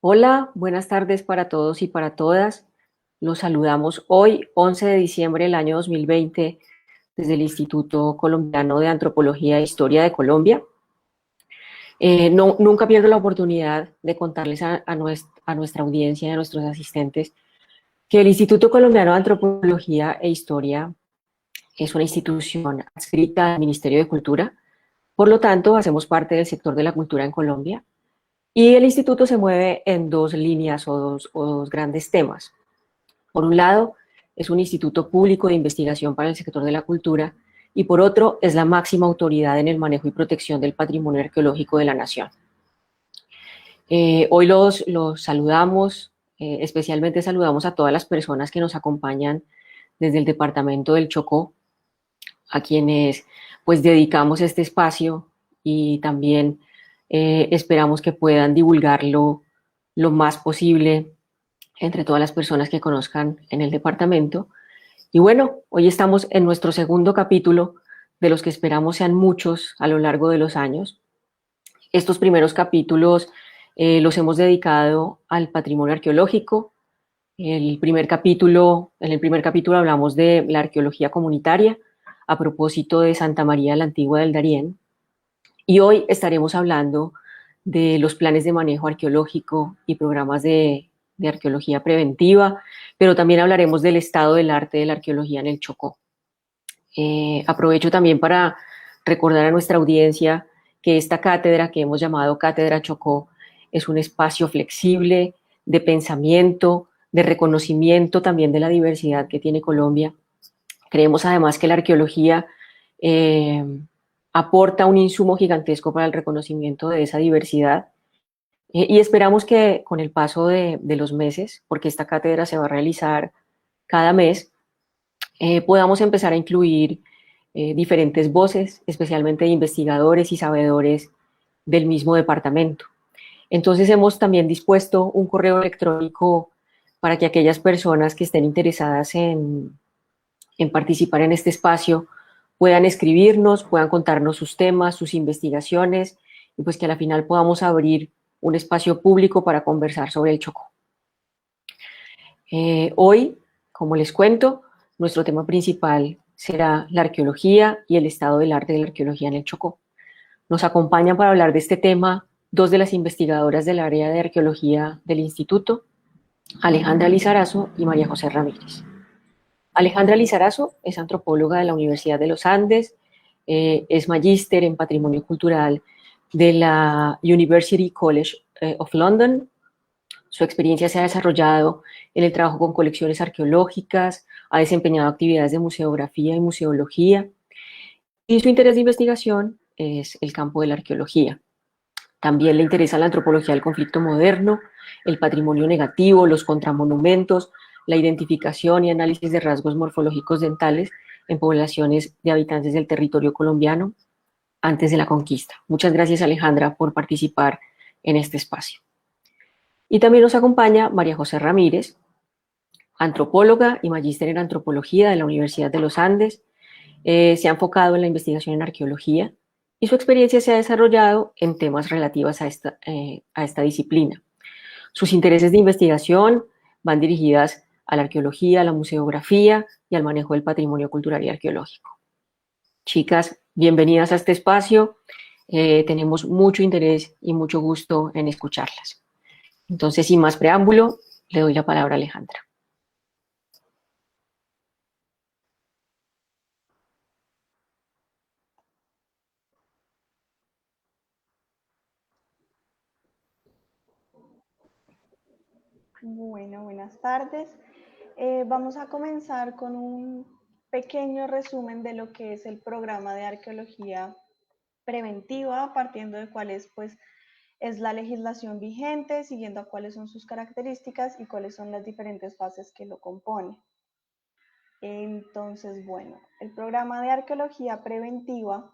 Hola, buenas tardes para todos y para todas. Los saludamos hoy, 11 de diciembre del año 2020, desde el Instituto Colombiano de Antropología e Historia de Colombia. Nunca pierdo la oportunidad de contarles a nuestra audiencia y a nuestros asistentes que el Instituto Colombiano de Antropología e Historia es una institución adscrita al Ministerio de Cultura. Por lo tanto, hacemos parte del sector de la cultura en Colombia. Y el instituto se mueve en dos líneas o dos grandes temas. Por un lado, es un instituto público de investigación para el sector de la cultura y por otro, es la máxima autoridad en el manejo y protección del patrimonio arqueológico de la nación. Hoy los saludamos, especialmente saludamos a todas las personas que nos acompañan desde el departamento del Chocó, a quienes pues dedicamos este espacio y también esperamos que puedan divulgarlo lo más posible entre todas las personas que conozcan en el departamento. Y bueno, hoy estamos en nuestro segundo capítulo, de los que esperamos sean muchos a lo largo de los años. Estos primeros capítulos los hemos dedicado al patrimonio arqueológico. En el primer capítulo hablamos de la arqueología comunitaria a propósito de Santa María la Antigua del Darién. Y hoy estaremos hablando de los planes de manejo arqueológico y programas de arqueología preventiva, pero también hablaremos del estado del arte de la arqueología en el Chocó. Aprovecho también para recordar a nuestra audiencia que esta cátedra que hemos llamado Cátedra Chocó es un espacio flexible de pensamiento, de reconocimiento también de la diversidad que tiene Colombia. Creemos además que la arqueología eh, aporta un insumo gigantesco para el reconocimiento de esa diversidad y esperamos que con el paso de los meses, porque esta cátedra se va a realizar cada mes, podamos empezar a incluir diferentes voces, especialmente de investigadores y sabedores del mismo departamento. Entonces hemos también dispuesto un correo electrónico para que aquellas personas que estén interesadas en participar en este espacio puedan escribirnos, puedan contarnos sus temas, sus investigaciones y pues que a la final podamos abrir un espacio público para conversar sobre el Chocó. Hoy, como les cuento, nuestro tema principal será la arqueología y el estado del arte de la arqueología en el Chocó. Nos acompañan para hablar de este tema dos de las investigadoras del área de arqueología del instituto, Alejandra Lizarazo y María José Ramírez. Alejandra Lizarazo es antropóloga de la Universidad de los Andes, es magíster en patrimonio cultural de la University College of London. Su experiencia se ha desarrollado en el trabajo con colecciones arqueológicas, ha desempeñado actividades de museografía y museología, y su interés de investigación es el campo de la arqueología. También le interesa la antropología del conflicto moderno, el patrimonio negativo, los contramonumentos, la identificación y análisis de rasgos morfológicos dentales en poblaciones de habitantes del territorio colombiano antes de la conquista. Muchas gracias, Alejandra, por participar en este espacio. Y también nos acompaña María José Ramírez, antropóloga y magíster en antropología de la Universidad de los Andes. Se ha enfocado en la investigación en arqueología y su experiencia se ha desarrollado en temas relativos a esta disciplina. Sus intereses de investigación van dirigidas a la arqueología, a la museografía y al manejo del patrimonio cultural y arqueológico. Chicas, bienvenidas a este espacio. Tenemos mucho interés y mucho gusto en escucharlas. Entonces, sin más preámbulo, le doy la palabra a Alejandra. Bueno, buenas tardes. Vamos a comenzar con un pequeño resumen de lo que es el programa de arqueología preventiva, partiendo de cuál es, pues, es la legislación vigente, siguiendo a cuáles son sus características y cuáles son las diferentes fases que lo componen. Entonces, bueno, el programa de arqueología preventiva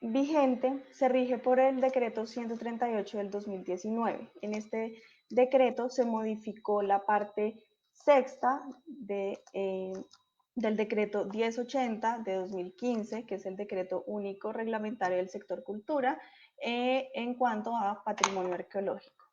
vigente se rige por el decreto 138 del 2019. En este decreto se modificó la parte sexta del decreto 1080 de 2015, que es el decreto único reglamentario del sector cultura, en cuanto a patrimonio arqueológico.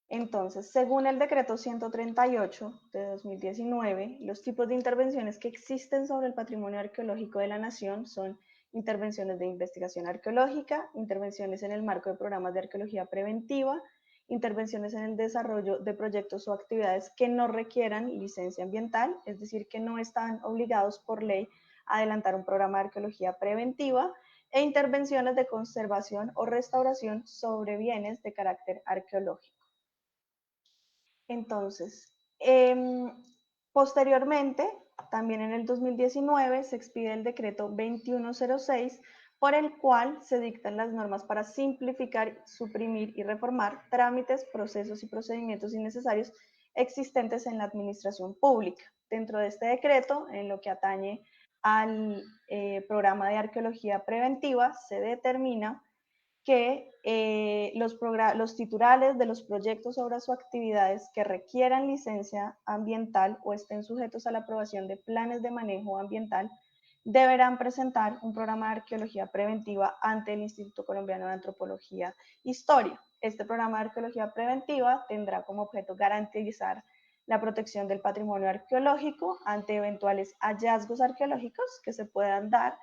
Entonces, según el decreto 138 de 2019, los tipos de intervenciones que existen sobre el patrimonio arqueológico de la nación son intervenciones de investigación arqueológica, intervenciones en el marco de programas de arqueología preventiva, intervenciones en el desarrollo de proyectos o actividades que no requieran licencia ambiental, es decir, que no están obligados por ley a adelantar un programa de arqueología preventiva, e intervenciones de conservación o restauración sobre bienes de carácter arqueológico. Entonces, posteriormente, también en el 2019, se expide el decreto 2106, por el cual se dictan las normas para simplificar, suprimir y reformar trámites, procesos y procedimientos innecesarios existentes en la administración pública. Dentro de este decreto, en lo que atañe al programa de arqueología preventiva, se determina que los titulares de los proyectos, obras o actividades que requieran licencia ambiental o estén sujetos a la aprobación de planes de manejo ambiental deberán presentar un programa de arqueología preventiva ante el Instituto Colombiano de Antropología e Historia. Este programa de arqueología preventiva tendrá como objeto garantizar la protección del patrimonio arqueológico ante eventuales hallazgos arqueológicos que se puedan dar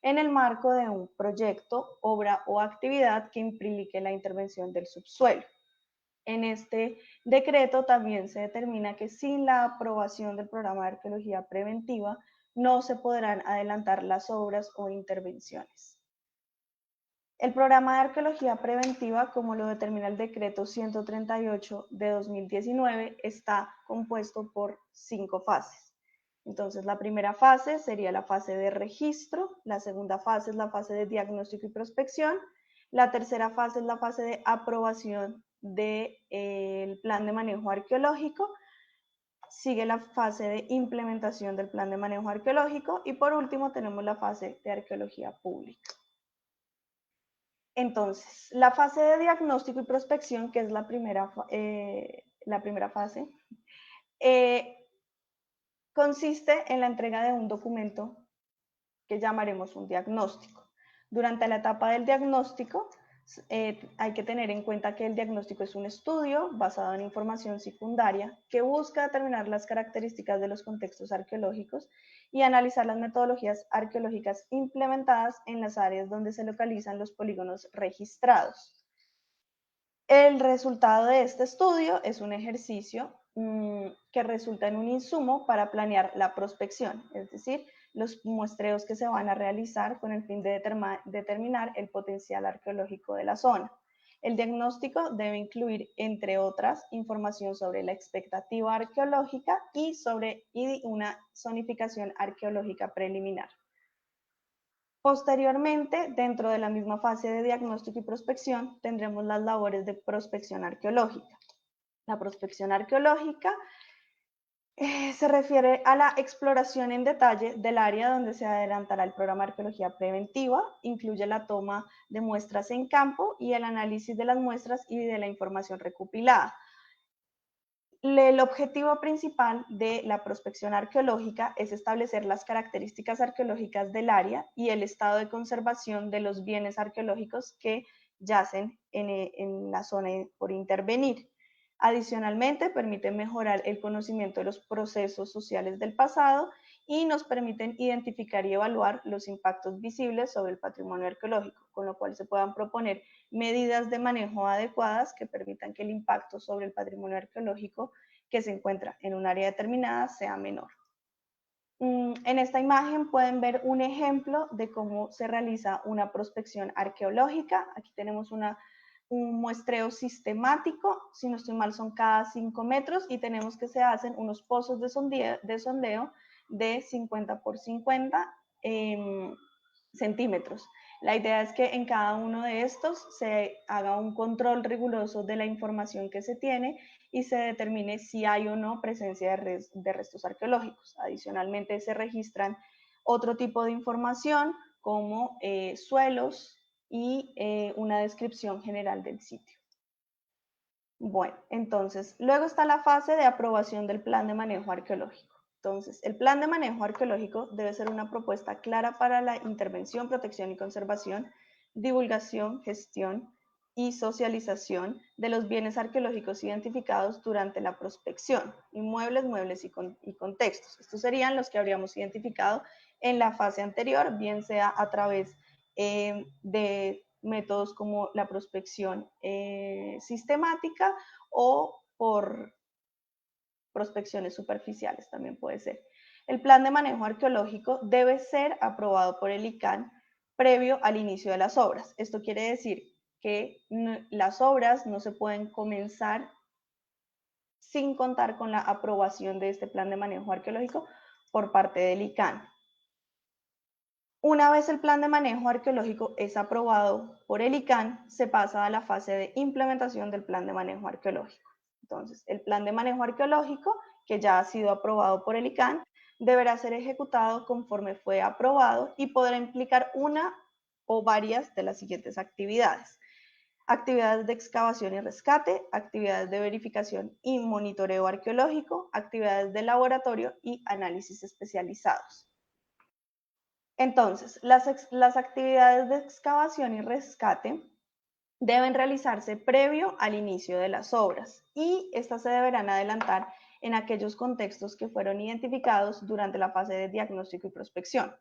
en el marco de un proyecto, obra o actividad que implique la intervención del subsuelo. En este decreto también se determina que sin la aprobación del programa de arqueología preventiva no se podrán adelantar las obras o intervenciones. El programa de arqueología preventiva, como lo determina el decreto 138 de 2019, está compuesto por 5 fases. Entonces, la primera fase sería la fase de registro, la segunda fase es la fase de diagnóstico y prospección, la tercera fase es la fase de aprobación del plan de manejo arqueológico, sigue la fase de implementación del plan de manejo arqueológico y por último tenemos la fase de arqueología pública. Entonces, la fase de diagnóstico y prospección, que es la primera fase, consiste en la entrega de un documento que llamaremos un diagnóstico. Durante la etapa del diagnóstico, hay que tener en cuenta que el diagnóstico es un estudio basado en información secundaria que busca determinar las características de los contextos arqueológicos y analizar las metodologías arqueológicas implementadas en las áreas donde se localizan los polígonos registrados. El resultado de este estudio es un ejercicio que resulta en un insumo para planear la prospección, es decir, los muestreos que se van a realizar con el fin de determinar el potencial arqueológico de la zona. El diagnóstico debe incluir, entre otras, información sobre la expectativa arqueológica y sobre una zonificación arqueológica preliminar. Posteriormente, dentro de la misma fase de diagnóstico y prospección, tendremos las labores de prospección arqueológica. La prospección arqueológica se refiere a la exploración en detalle del área donde se adelantará el programa de arqueología preventiva, incluye la toma de muestras en campo y el análisis de las muestras y de la información recopilada. El objetivo principal de la prospección arqueológica es establecer las características arqueológicas del área y el estado de conservación de los bienes arqueológicos que yacen en la zona por intervenir. Adicionalmente, permite mejorar el conocimiento de los procesos sociales del pasado y nos permiten identificar y evaluar los impactos visibles sobre el patrimonio arqueológico, con lo cual se puedan proponer medidas de manejo adecuadas que permitan que el impacto sobre el patrimonio arqueológico que se encuentra en un área determinada sea menor. En esta imagen pueden ver un ejemplo de cómo se realiza una prospección arqueológica. Aquí tenemos un muestreo sistemático, si no estoy mal son cada 5 metros y tenemos que se hacen unos pozos de sondeo de 50 por 50 centímetros. La idea es que en cada uno de estos se haga un control riguroso de la información que se tiene y se determine si hay o no presencia de restos arqueológicos. Adicionalmente se registran otro tipo de información como suelos y una descripción general del sitio. Bueno, entonces, luego está la fase de aprobación del plan de manejo arqueológico. Entonces, el plan de manejo arqueológico debe ser una propuesta clara para la intervención, protección y conservación divulgación, gestión y socialización de los bienes arqueológicos identificados durante la prospección, inmuebles, muebles y contextos. Estos serían los que habríamos identificado en la fase anterior, bien sea a través de métodos como la prospección sistemática o por prospecciones superficiales también puede ser. El plan de manejo arqueológico debe ser aprobado por el ICANN previo al inicio de las obras. Esto quiere decir que las obras no se pueden comenzar sin contar con la aprobación de este plan de manejo arqueológico por parte del ICANN. Una vez el plan de manejo arqueológico es aprobado por el ICANN, se pasa a la fase de implementación del plan de manejo arqueológico. Entonces, el plan de manejo arqueológico, que ya ha sido aprobado por el ICANN, deberá ser ejecutado conforme fue aprobado y podrá implicar una o varias de las siguientes actividades. Actividades de excavación y rescate, actividades de verificación y monitoreo arqueológico, actividades de laboratorio y análisis especializados. Entonces, las actividades de excavación y rescate deben realizarse previo al inicio de las obras y estas se deberán adelantar en aquellos contextos que fueron identificados durante la fase de diagnóstico y prospección.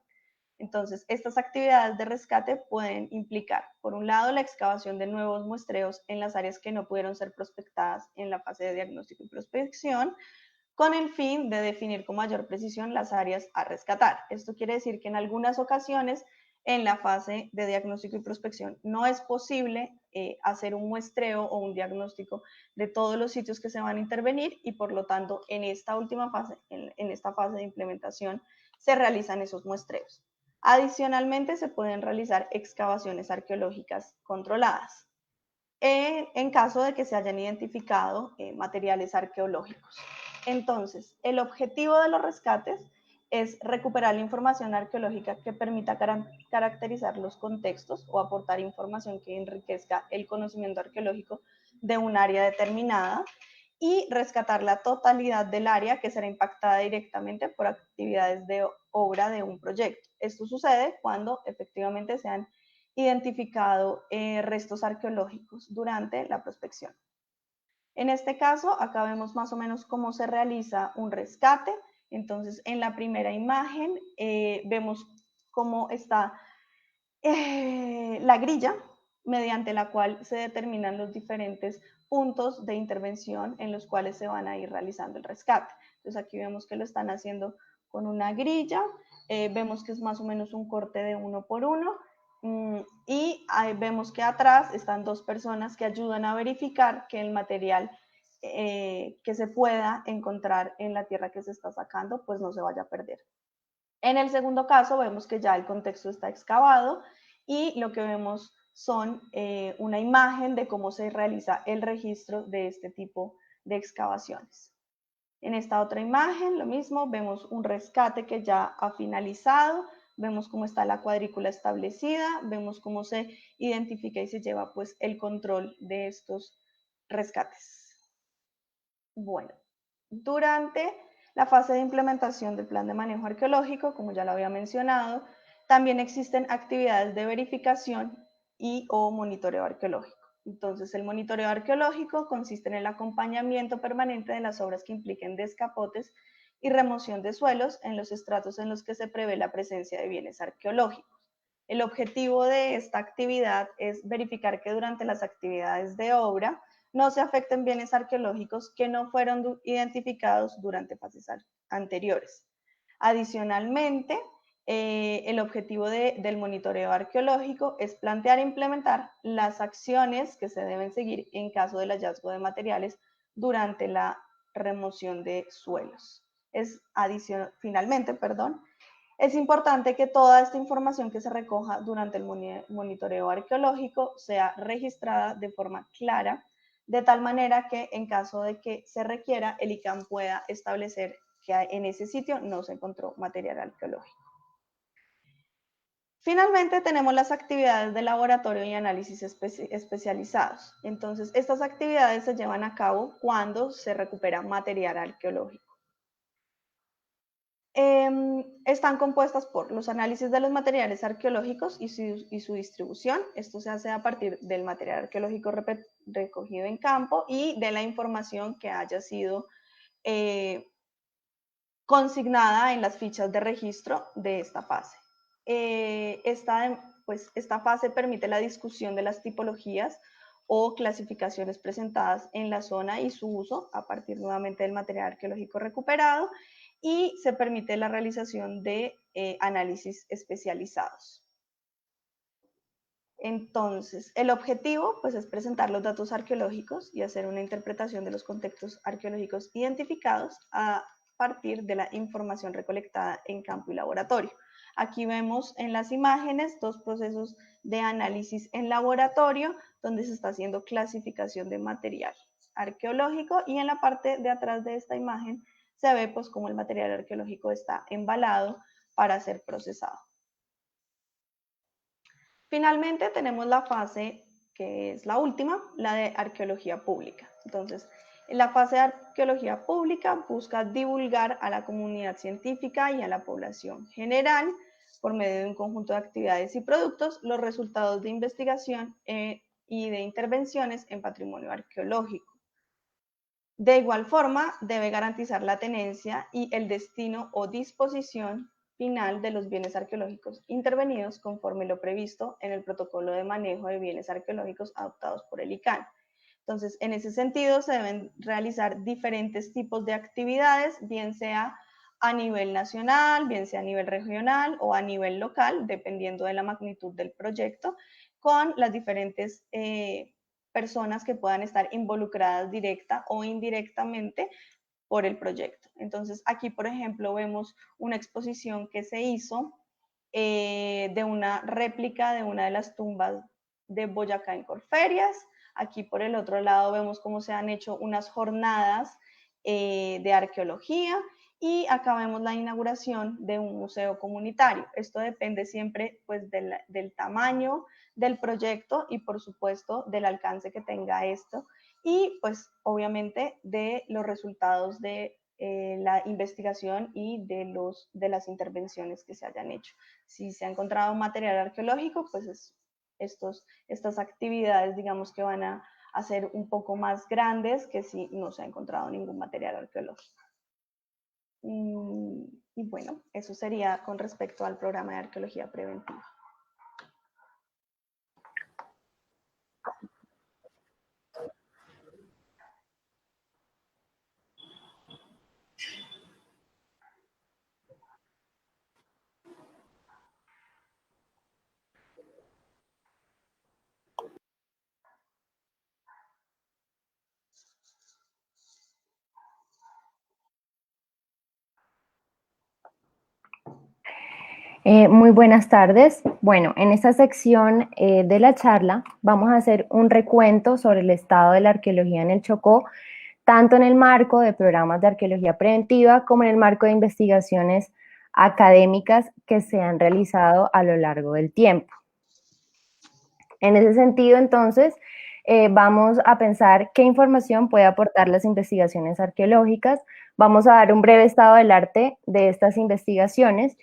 Entonces, estas actividades de rescate pueden implicar, por un lado, la excavación de nuevos muestreos en las áreas que no pudieron ser prospectadas en la fase de diagnóstico y prospección, con el fin de definir con mayor precisión las áreas a rescatar. Esto quiere decir que en algunas ocasiones en la fase de diagnóstico y prospección no es posible hacer un muestreo o un diagnóstico de todos los sitios que se van a intervenir y por lo tanto en esta última fase, en esta fase de implementación, se realizan esos muestreos. Adicionalmente se pueden realizar excavaciones arqueológicas controladas en caso de que se hayan identificado materiales arqueológicos. Entonces, el objetivo de los rescates es recuperar la información arqueológica que permita caracterizar los contextos o aportar información que enriquezca el conocimiento arqueológico de un área determinada y rescatar la totalidad del área que será impactada directamente por actividades de obra de un proyecto. Esto sucede cuando efectivamente se han identificado restos arqueológicos durante la prospección. En este caso, acá vemos más o menos cómo se realiza un rescate. Entonces, en la primera imagen vemos cómo está la grilla mediante la cual se determinan los diferentes puntos de intervención en los cuales se van a ir realizando el rescate. Entonces, aquí vemos que lo están haciendo con una grilla, vemos que es más o menos un corte de 1 por 1, y vemos que atrás están dos personas que ayudan a verificar que el material que se pueda encontrar en la tierra que se está sacando pues no se vaya a perder. En el segundo caso vemos que ya el contexto está excavado y lo que vemos son una imagen de cómo se realiza el registro de este tipo de excavaciones. En esta otra imagen, lo mismo, vemos un rescate que ya ha finalizado, vemos cómo está la cuadrícula establecida, vemos cómo se identifica y se lleva pues el control de estos rescates. Bueno, durante la fase de implementación del plan de manejo arqueológico, como ya lo había mencionado, también existen actividades de verificación y o monitoreo arqueológico. Entonces, el monitoreo arqueológico consiste en el acompañamiento permanente de las obras que impliquen descapotes y remoción de suelos en los estratos en los que se prevé la presencia de bienes arqueológicos. El objetivo de esta actividad es verificar que durante las actividades de obra no se afecten bienes arqueológicos que no fueron identificados durante fases anteriores. Adicionalmente, el objetivo del monitoreo arqueológico es plantear e implementar las acciones que se deben seguir en caso del hallazgo de materiales durante la remoción de suelos. Finalmente, es importante que toda esta información que se recoja durante el monitoreo arqueológico sea registrada de forma clara, de tal manera que en caso de que se requiera, el ICANN pueda establecer que en ese sitio no se encontró material arqueológico. Finalmente tenemos las actividades de laboratorio y análisis especializados. Entonces, estas actividades se llevan a cabo cuando se recupera material arqueológico. Están compuestas por los análisis de los materiales arqueológicos y su distribución. Esto se hace a partir del material arqueológico recogido en campo y de la información que haya sido consignada en las fichas de registro de esta fase. Esta fase permite la discusión de las tipologías o clasificaciones presentadas en la zona y su uso a partir nuevamente del material arqueológico recuperado, y se permite la realización de análisis especializados. Entonces, el objetivo pues, es presentar los datos arqueológicos y hacer una interpretación de los contextos arqueológicos identificados a partir de la información recolectada en campo y laboratorio. Aquí vemos en las imágenes dos procesos de análisis en laboratorio donde se está haciendo clasificación de material arqueológico, y en la parte de atrás de esta imagen se ve pues cómo el material arqueológico está embalado para ser procesado. Finalmente tenemos la fase que es la última, la de arqueología pública. Entonces, la fase de arqueología pública busca divulgar a la comunidad científica y a la población general, por medio de un conjunto de actividades y productos, los resultados de investigación y de intervenciones en patrimonio arqueológico. De igual forma, debe garantizar la tenencia y el destino o disposición final de los bienes arqueológicos intervenidos conforme lo previsto en el protocolo de manejo de bienes arqueológicos adoptados por el ICANN. Entonces, en ese sentido, se deben realizar diferentes tipos de actividades, bien sea a nivel nacional, bien sea a nivel regional o a nivel local, dependiendo de la magnitud del proyecto, con las diferentes personas que puedan estar involucradas directa o indirectamente por el proyecto. Entonces, aquí, por ejemplo, vemos una exposición que se hizo de una réplica de una de las tumbas de Boyacá en Corferias. Aquí, por el otro lado, vemos cómo se han hecho unas jornadas de arqueología, y acá vemos la inauguración de un museo comunitario. Esto depende siempre pues, del tamaño del proyecto y, por supuesto, del alcance que tenga esto, y pues obviamente de los resultados de la investigación y de las intervenciones que se hayan hecho. Si se ha encontrado material arqueológico, pues estas actividades, digamos, que van a ser un poco más grandes que si no se ha encontrado ningún material arqueológico. Y bueno, eso sería con respecto al programa de arqueología preventiva. Muy buenas tardes. Bueno, en esta sección de la charla vamos a hacer un recuento sobre el estado de la arqueología en el Chocó, tanto en el marco de programas de arqueología preventiva como en el marco de investigaciones académicas que se han realizado a lo largo del tiempo. En ese sentido, entonces, vamos a pensar qué información puede aportar las investigaciones arqueológicas. Vamos a dar un breve estado del arte de estas investigaciones,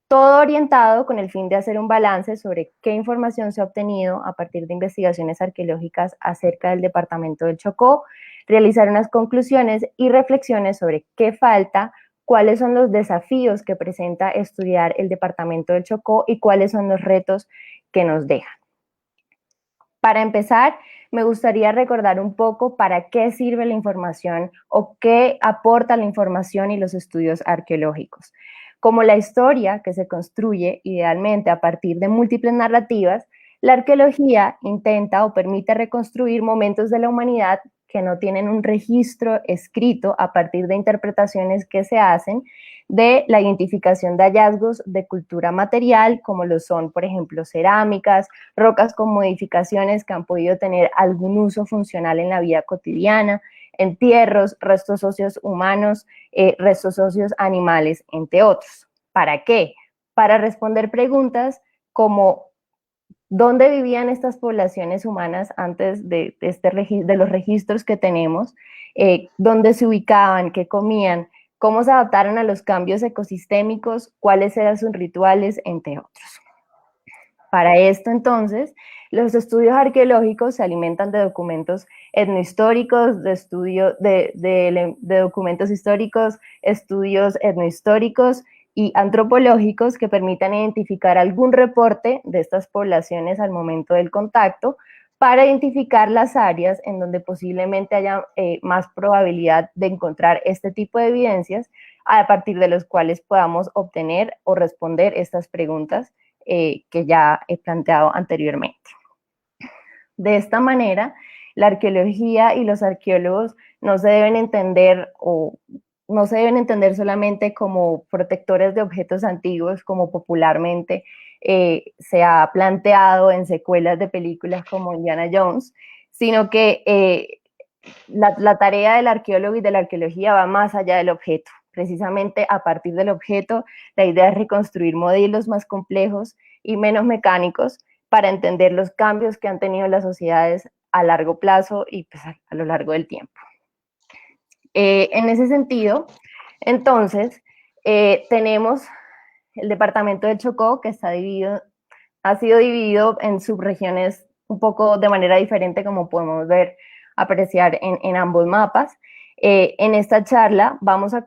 todo orientado con el fin de hacer un balance sobre qué información se ha obtenido a partir de investigaciones arqueológicas acerca del departamento del Chocó, realizar unas conclusiones y reflexiones sobre qué falta, cuáles son los desafíos que presenta estudiar el departamento del Chocó y cuáles son los retos que nos dejan. Para empezar, me gustaría recordar un poco para qué sirve la información o qué aporta la información y los estudios arqueológicos. Como la historia que se construye idealmente a partir de múltiples narrativas, la arqueología intenta o permite reconstruir momentos de la humanidad que no tienen un registro escrito a partir de interpretaciones que se hacen de la identificación de hallazgos de cultura material, como lo son, por ejemplo, cerámicas, rocas con modificaciones que han podido tener algún uso funcional en la vida cotidiana, entierros, restos óseos humanos, restos óseos animales, entre otros. ¿Para qué? Para responder preguntas como ¿dónde vivían estas poblaciones humanas antes de los registros que tenemos? ¿Dónde se ubicaban? ¿Qué comían? cómo se adaptaron a los cambios ecosistémicos, cuáles eran sus rituales, entre otros. Para esto, entonces, los estudios arqueológicos se alimentan de documentos etnohistóricos, de documentos históricos, estudios etnohistóricos y antropológicos que permitan identificar algún reporte de estas poblaciones al momento del contacto para identificar las áreas en donde posiblemente haya más probabilidad de encontrar este tipo de evidencias, a partir de los cuales podamos obtener o responder estas preguntas que ya he planteado anteriormente. De esta manera, la arqueología y los arqueólogos no se deben entender solamente como protectores de objetos antiguos, como popularmente se ha planteado en secuelas de películas como Indiana Jones, sino que la tarea del arqueólogo y de la arqueología va más allá del objeto. Precisamente a partir del objeto, la idea es reconstruir modelos más complejos y menos mecánicos para entender los cambios que han tenido las sociedades a largo plazo y pues, a lo largo del tiempo. En ese sentido, entonces, tenemos el departamento del Chocó, que ha sido dividido en subregiones un poco de manera diferente, como podemos apreciar en ambos mapas. En esta charla vamos a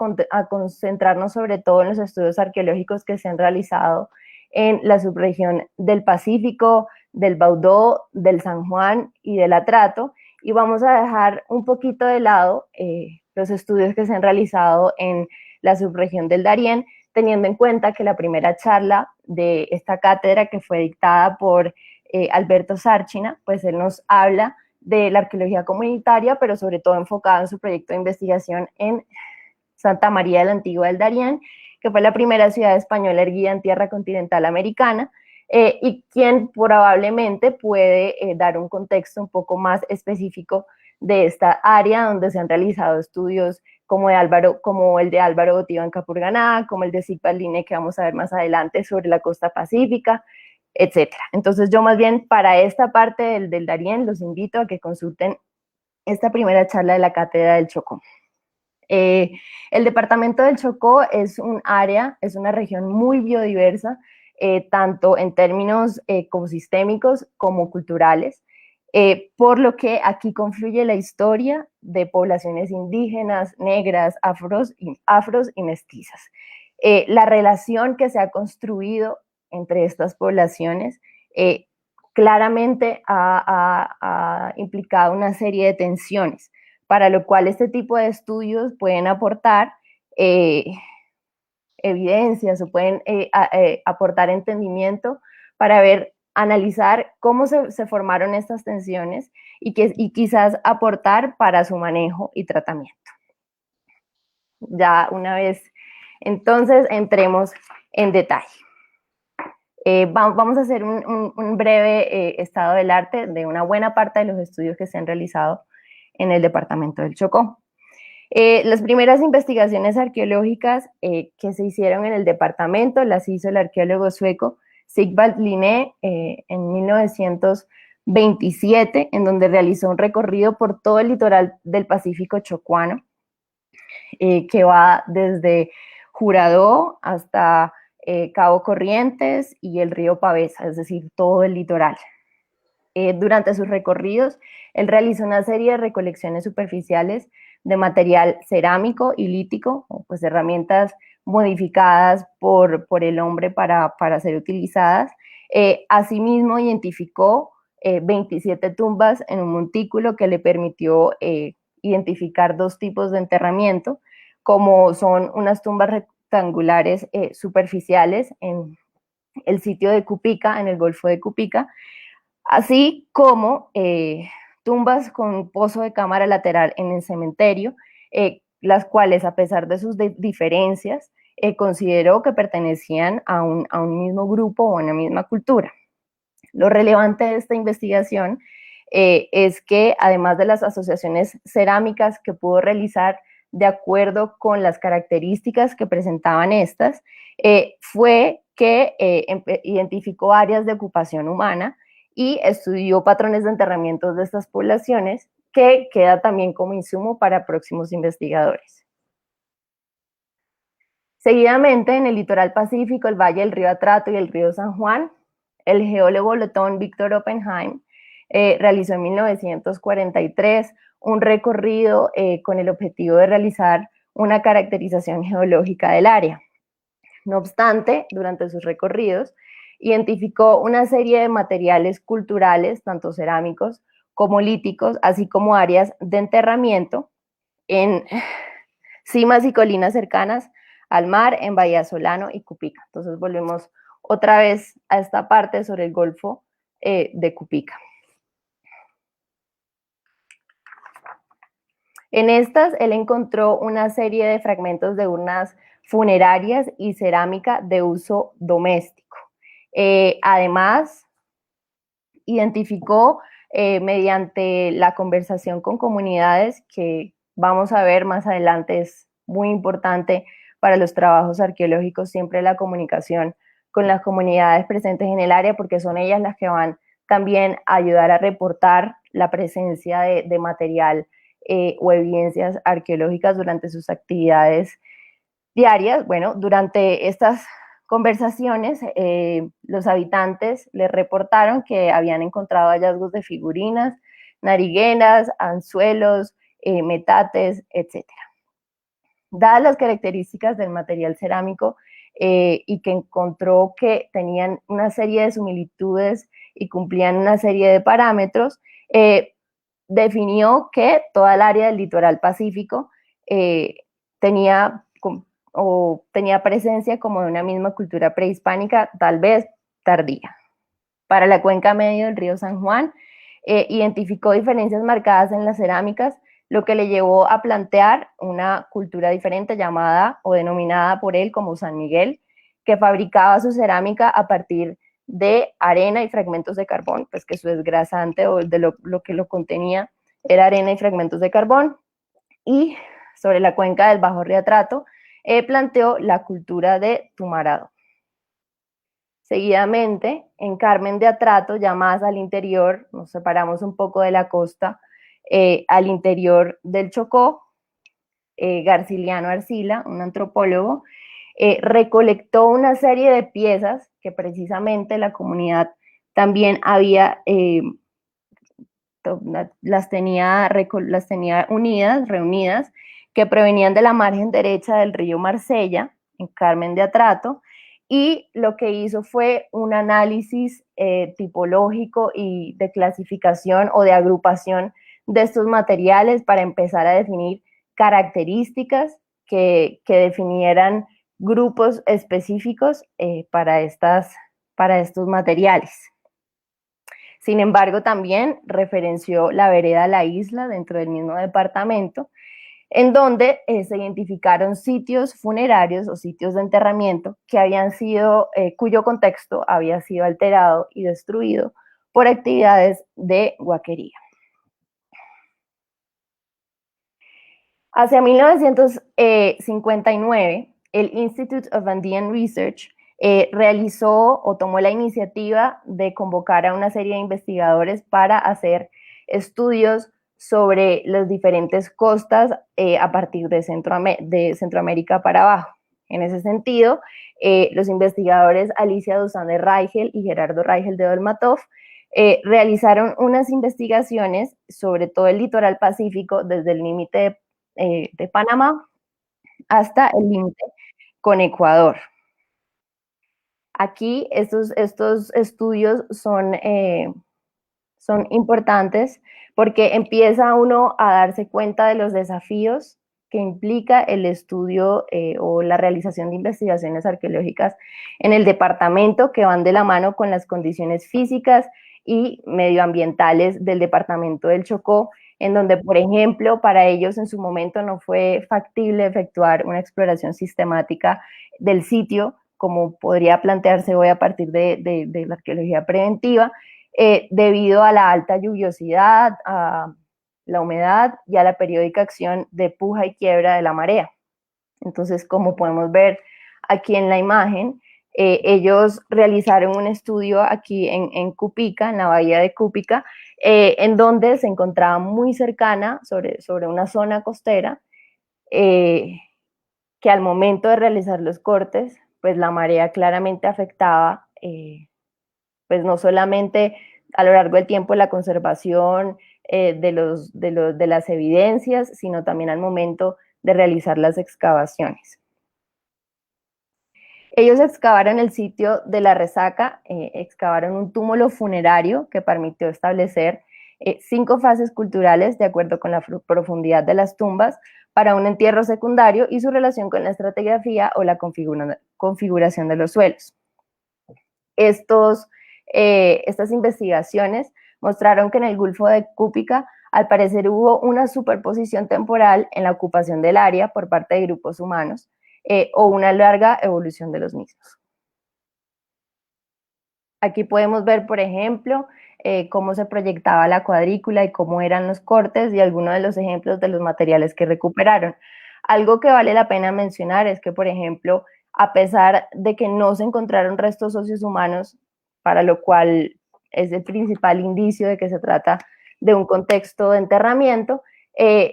concentrarnos sobre todo en los estudios arqueológicos que se han realizado en la subregión del Pacífico, del Baudó, del San Juan y del Atrato, y vamos a dejar un poquito de lado los estudios que se han realizado en la subregión del Darién, teniendo en cuenta que la primera charla de esta cátedra, que fue dictada por Alberto Sárchina, pues él nos habla de la arqueología comunitaria, pero sobre todo enfocada en su proyecto de investigación en Santa María de la Antigua del Darién, que fue la primera ciudad española erguida en tierra continental americana, y quien probablemente puede dar un contexto un poco más específico de esta área, donde se han realizado estudios como el de Álvaro Botiva en Capurganá, como el de Sigvaline, que vamos a ver más adelante, sobre la costa pacífica, etcétera. Entonces yo más bien para esta parte del Darién los invito a que consulten esta primera charla de la Cátedra del Chocó. El departamento del Chocó es una región muy biodiversa, tanto en términos ecosistémicos como culturales, por lo que aquí confluye la historia de poblaciones indígenas, negras, afros y mestizas. La relación que se ha construido entre estas poblaciones claramente ha implicado una serie de tensiones, para lo cual este tipo de estudios pueden aportar evidencias o pueden aportar entendimiento para analizar cómo se formaron estas tensiones y quizás aportar para su manejo y tratamiento. Ya una vez, entonces, entremos en detalle. Vamos a hacer un breve estado del arte de una buena parte de los estudios que se han realizado en el departamento del Chocó. Las primeras investigaciones arqueológicas que se hicieron en el departamento las hizo el arqueólogo sueco Sigvald Linné en 1927, en donde realizó un recorrido por todo el litoral del Pacífico chocuano, que va desde Juradó hasta Cabo Corrientes y el río Pavesa, es decir, todo el litoral. Durante sus recorridos, él realizó una serie de recolecciones superficiales de material cerámico y lítico, pues herramientas modificadas por el hombre para ser utilizadas. Asimismo, identificó 27 tumbas en un montículo que le permitió identificar dos tipos de enterramiento, como son unas tumbas rectangulares superficiales en el sitio de Cupica, en el Golfo de Cupica, así como tumbas con pozo de cámara lateral en el cementerio, las cuales, a pesar de sus diferencias, consideró que pertenecían a un mismo grupo o a una misma cultura. Lo relevante de esta investigación es que, además de las asociaciones cerámicas que pudo realizar de acuerdo con las características que presentaban estas, fue que identificó áreas de ocupación humana y estudió patrones de enterramientos de estas poblaciones, que queda también como insumo para próximos investigadores. Seguidamente, en el litoral pacífico, el Valle del Río Atrato y el Río San Juan, el geólogo letón Victor Oppenheim realizó en 1943 un recorrido con el objetivo de realizar una caracterización geológica del área. No obstante, durante sus recorridos, identificó una serie de materiales culturales, tanto cerámicos como líticos, así como áreas de enterramiento en cimas y colinas cercanas al mar, en Bahía Solano y Cupica. Entonces volvemos otra vez a esta parte sobre el Golfo de Cupica. En estas, él encontró una serie de fragmentos de urnas funerarias y cerámica de uso doméstico. Además, identificó mediante la conversación con comunidades, que vamos a ver más adelante es muy importante para los trabajos arqueológicos, siempre la comunicación con las comunidades presentes en el área, porque son ellas las que van también a ayudar a reportar la presencia de material o evidencias arqueológicas durante sus actividades diarias. Bueno, durante estas conversaciones, los habitantes les reportaron que habían encontrado hallazgos de figurinas, nariguenas, anzuelos, metates, etc. Dadas las características del material cerámico y que encontró que tenían una serie de similitudes y cumplían una serie de parámetros, definió que toda el área del litoral pacífico tenía presencia como de una misma cultura prehispánica, tal vez tardía. Para la cuenca medio del río San Juan, identificó diferencias marcadas en las cerámicas, lo que le llevó a plantear una cultura diferente llamada o denominada por él como San Miguel, que fabricaba su cerámica a partir de arena y fragmentos de carbón, pues que su desgrasante o de lo que lo contenía era arena y fragmentos de carbón. Y sobre la cuenca del Bajo Río Atrato, planteó la cultura de Tumarado. Seguidamente, en Carmen de Atrato, ya más al interior, nos separamos un poco de la costa, al interior del Chocó, Garciliano Arcila, un antropólogo, recolectó una serie de piezas que precisamente la comunidad también había, las tenía unidas, reunidas, que provenían de la margen derecha del río Marsella, en Carmen de Atrato, y lo que hizo fue un análisis tipológico y de clasificación o de agrupación de estos materiales para empezar a definir características que definieran grupos específicos para estos materiales. Sin embargo, también referenció la vereda La Isla dentro del mismo departamento, en donde se identificaron sitios funerarios o sitios de enterramiento que habían sido, cuyo contexto había sido alterado y destruido por actividades de huaquería. Hacia 1959, el Institute of Andean Research realizó o tomó la iniciativa de convocar a una serie de investigadores para hacer estudios sobre las diferentes costas a partir de Centroamérica para abajo. En ese sentido, los investigadores Alicia Duzán de Raigel y Gerardo Raigel de Dolmatov realizaron unas investigaciones sobre todo el litoral pacífico, desde el límite de Panamá hasta el límite con Ecuador. Aquí estos estudios son importantes porque empieza uno a darse cuenta de los desafíos que implica el estudio o la realización de investigaciones arqueológicas en el departamento, que van de la mano con las condiciones físicas y medioambientales del departamento del Chocó, en donde, por ejemplo, para ellos en su momento no fue factible efectuar una exploración sistemática del sitio, como podría plantearse hoy a partir de la arqueología preventiva, debido a la alta lluviosidad, a la humedad y a la periódica acción de puja y quiebra de la marea. Entonces, como podemos ver aquí en la imagen, ellos realizaron un estudio aquí en Cupica, en la bahía de Cupica, en donde se encontraba muy cercana sobre una zona costera, que al momento de realizar los cortes, pues la marea claramente afectaba, pues no solamente a lo largo del tiempo la conservación de las evidencias, sino también al momento de realizar las excavaciones. Ellos excavaron el sitio de la Resaca, excavaron un túmulo funerario que permitió establecer 5 fases culturales de acuerdo con la profundidad de las tumbas para un entierro secundario y su relación con la estratigrafía o la configuración de los suelos. Estas investigaciones mostraron que en el Golfo de Cúpica al parecer hubo una superposición temporal en la ocupación del área por parte de grupos humanos, o una larga evolución de los mismos. Aquí podemos ver, por ejemplo, cómo se proyectaba la cuadrícula y cómo eran los cortes y algunos de los ejemplos de los materiales que recuperaron. Algo que vale la pena mencionar es que, por ejemplo, a pesar de que no se encontraron restos óseos humanos, para lo cual es el principal indicio de que se trata de un contexto de enterramiento,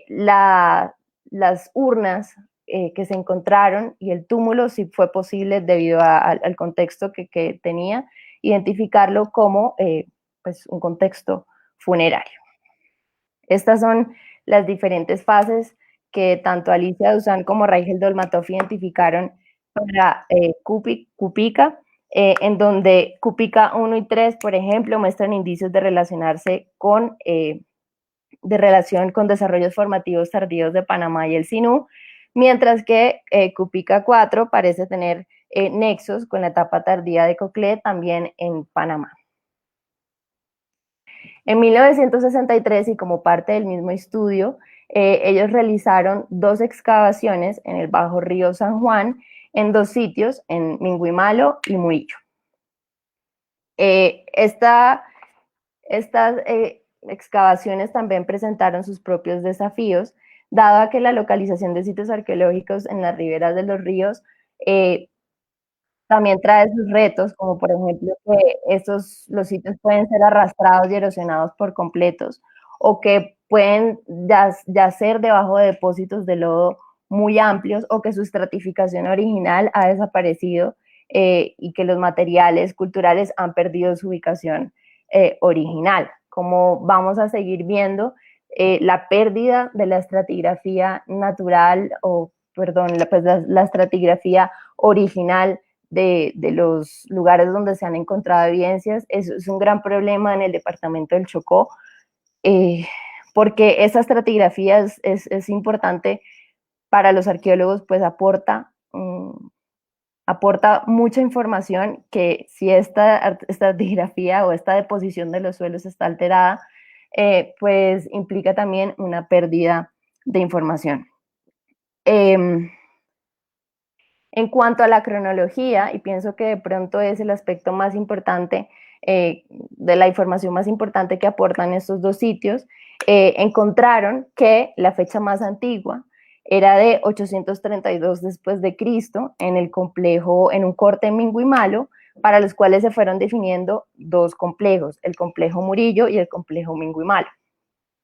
las urnas que se encontraron y el túmulo sí fue posible debido al contexto que tenía, identificarlo como pues un contexto funerario. Estas son las diferentes fases que tanto Alicia Duzán como Raigel Dolmatov identificaron para Cúpica, en donde Cúpica 1 y 3, por ejemplo, muestran indicios de relacionarse con relación con desarrollos formativos tardíos de Panamá y el Sinú, mientras que Cúpica 4 parece tener nexos con la etapa tardía de Coclé también en Panamá. En 1963, y como parte del mismo estudio, ellos realizaron 2 excavaciones en el Bajo Río San Juan, en 2 sitios, en Minguimalo y Murillo. Estas excavaciones también presentaron sus propios desafíos, dado que la localización de sitios arqueológicos en las riberas de los ríos también trae sus retos, como por ejemplo que los sitios pueden ser arrastrados y erosionados por completos, o que pueden yacer debajo de depósitos de lodo muy amplios, o que su estratificación original ha desaparecido y que los materiales culturales han perdido su ubicación original. Como vamos a seguir viendo, la pérdida de la estratigrafía natural, la estratigrafía original de los lugares donde se han encontrado evidencias es un gran problema en el departamento del Chocó, porque esa estratigrafía es importante para los arqueólogos, pues aporta mucha información que si esta estratigrafía o esta deposición de los suelos está alterada, pues implica también una pérdida de información. En cuanto a la cronología, y pienso que de pronto es el aspecto más importante, de la información más importante que aportan estos 2 sitios, encontraron que la fecha más antigua era de 832 después de Cristo en un corte en Minguimalo, para los cuales se fueron definiendo 2 complejos, el complejo Murillo y el complejo Minguimalo,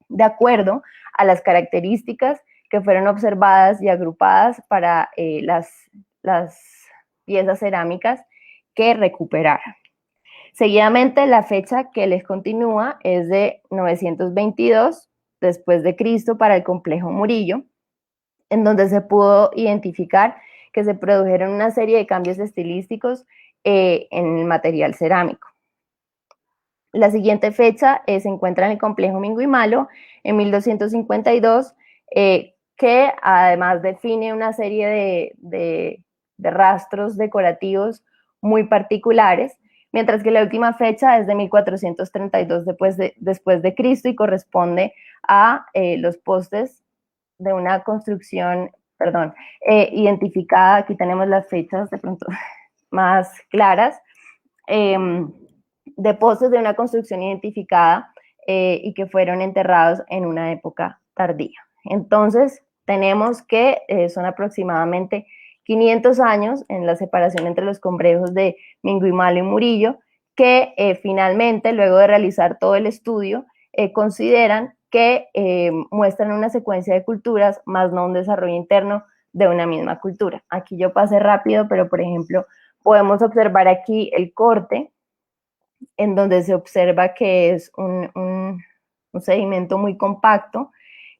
de acuerdo a las características que fueron observadas y agrupadas para las piezas cerámicas que recuperaron. Seguidamente, la fecha que les continúa es de 922 después de Cristo para el complejo Murillo, en donde se pudo identificar que se produjeron una serie de cambios estilísticos en el material cerámico. La siguiente fecha se encuentra en el complejo Minguimalo, en 1252, que además define una serie de rastros decorativos muy particulares, mientras que la última fecha es de 1432 después de Cristo y corresponde a los postes de una construcción, identificada. Aquí tenemos las fechas de pronto más claras, de postes de una construcción identificada y que fueron enterrados en una época tardía. Entonces, tenemos que son aproximadamente 500 años en la separación entre los complejos de Minguimalo y Murillo, que finalmente, luego de realizar todo el estudio, consideran que muestran una secuencia de culturas, más no un desarrollo interno de una misma cultura. Aquí yo pasé rápido, pero por ejemplo, podemos observar aquí el corte, en donde se observa que es un sedimento muy compacto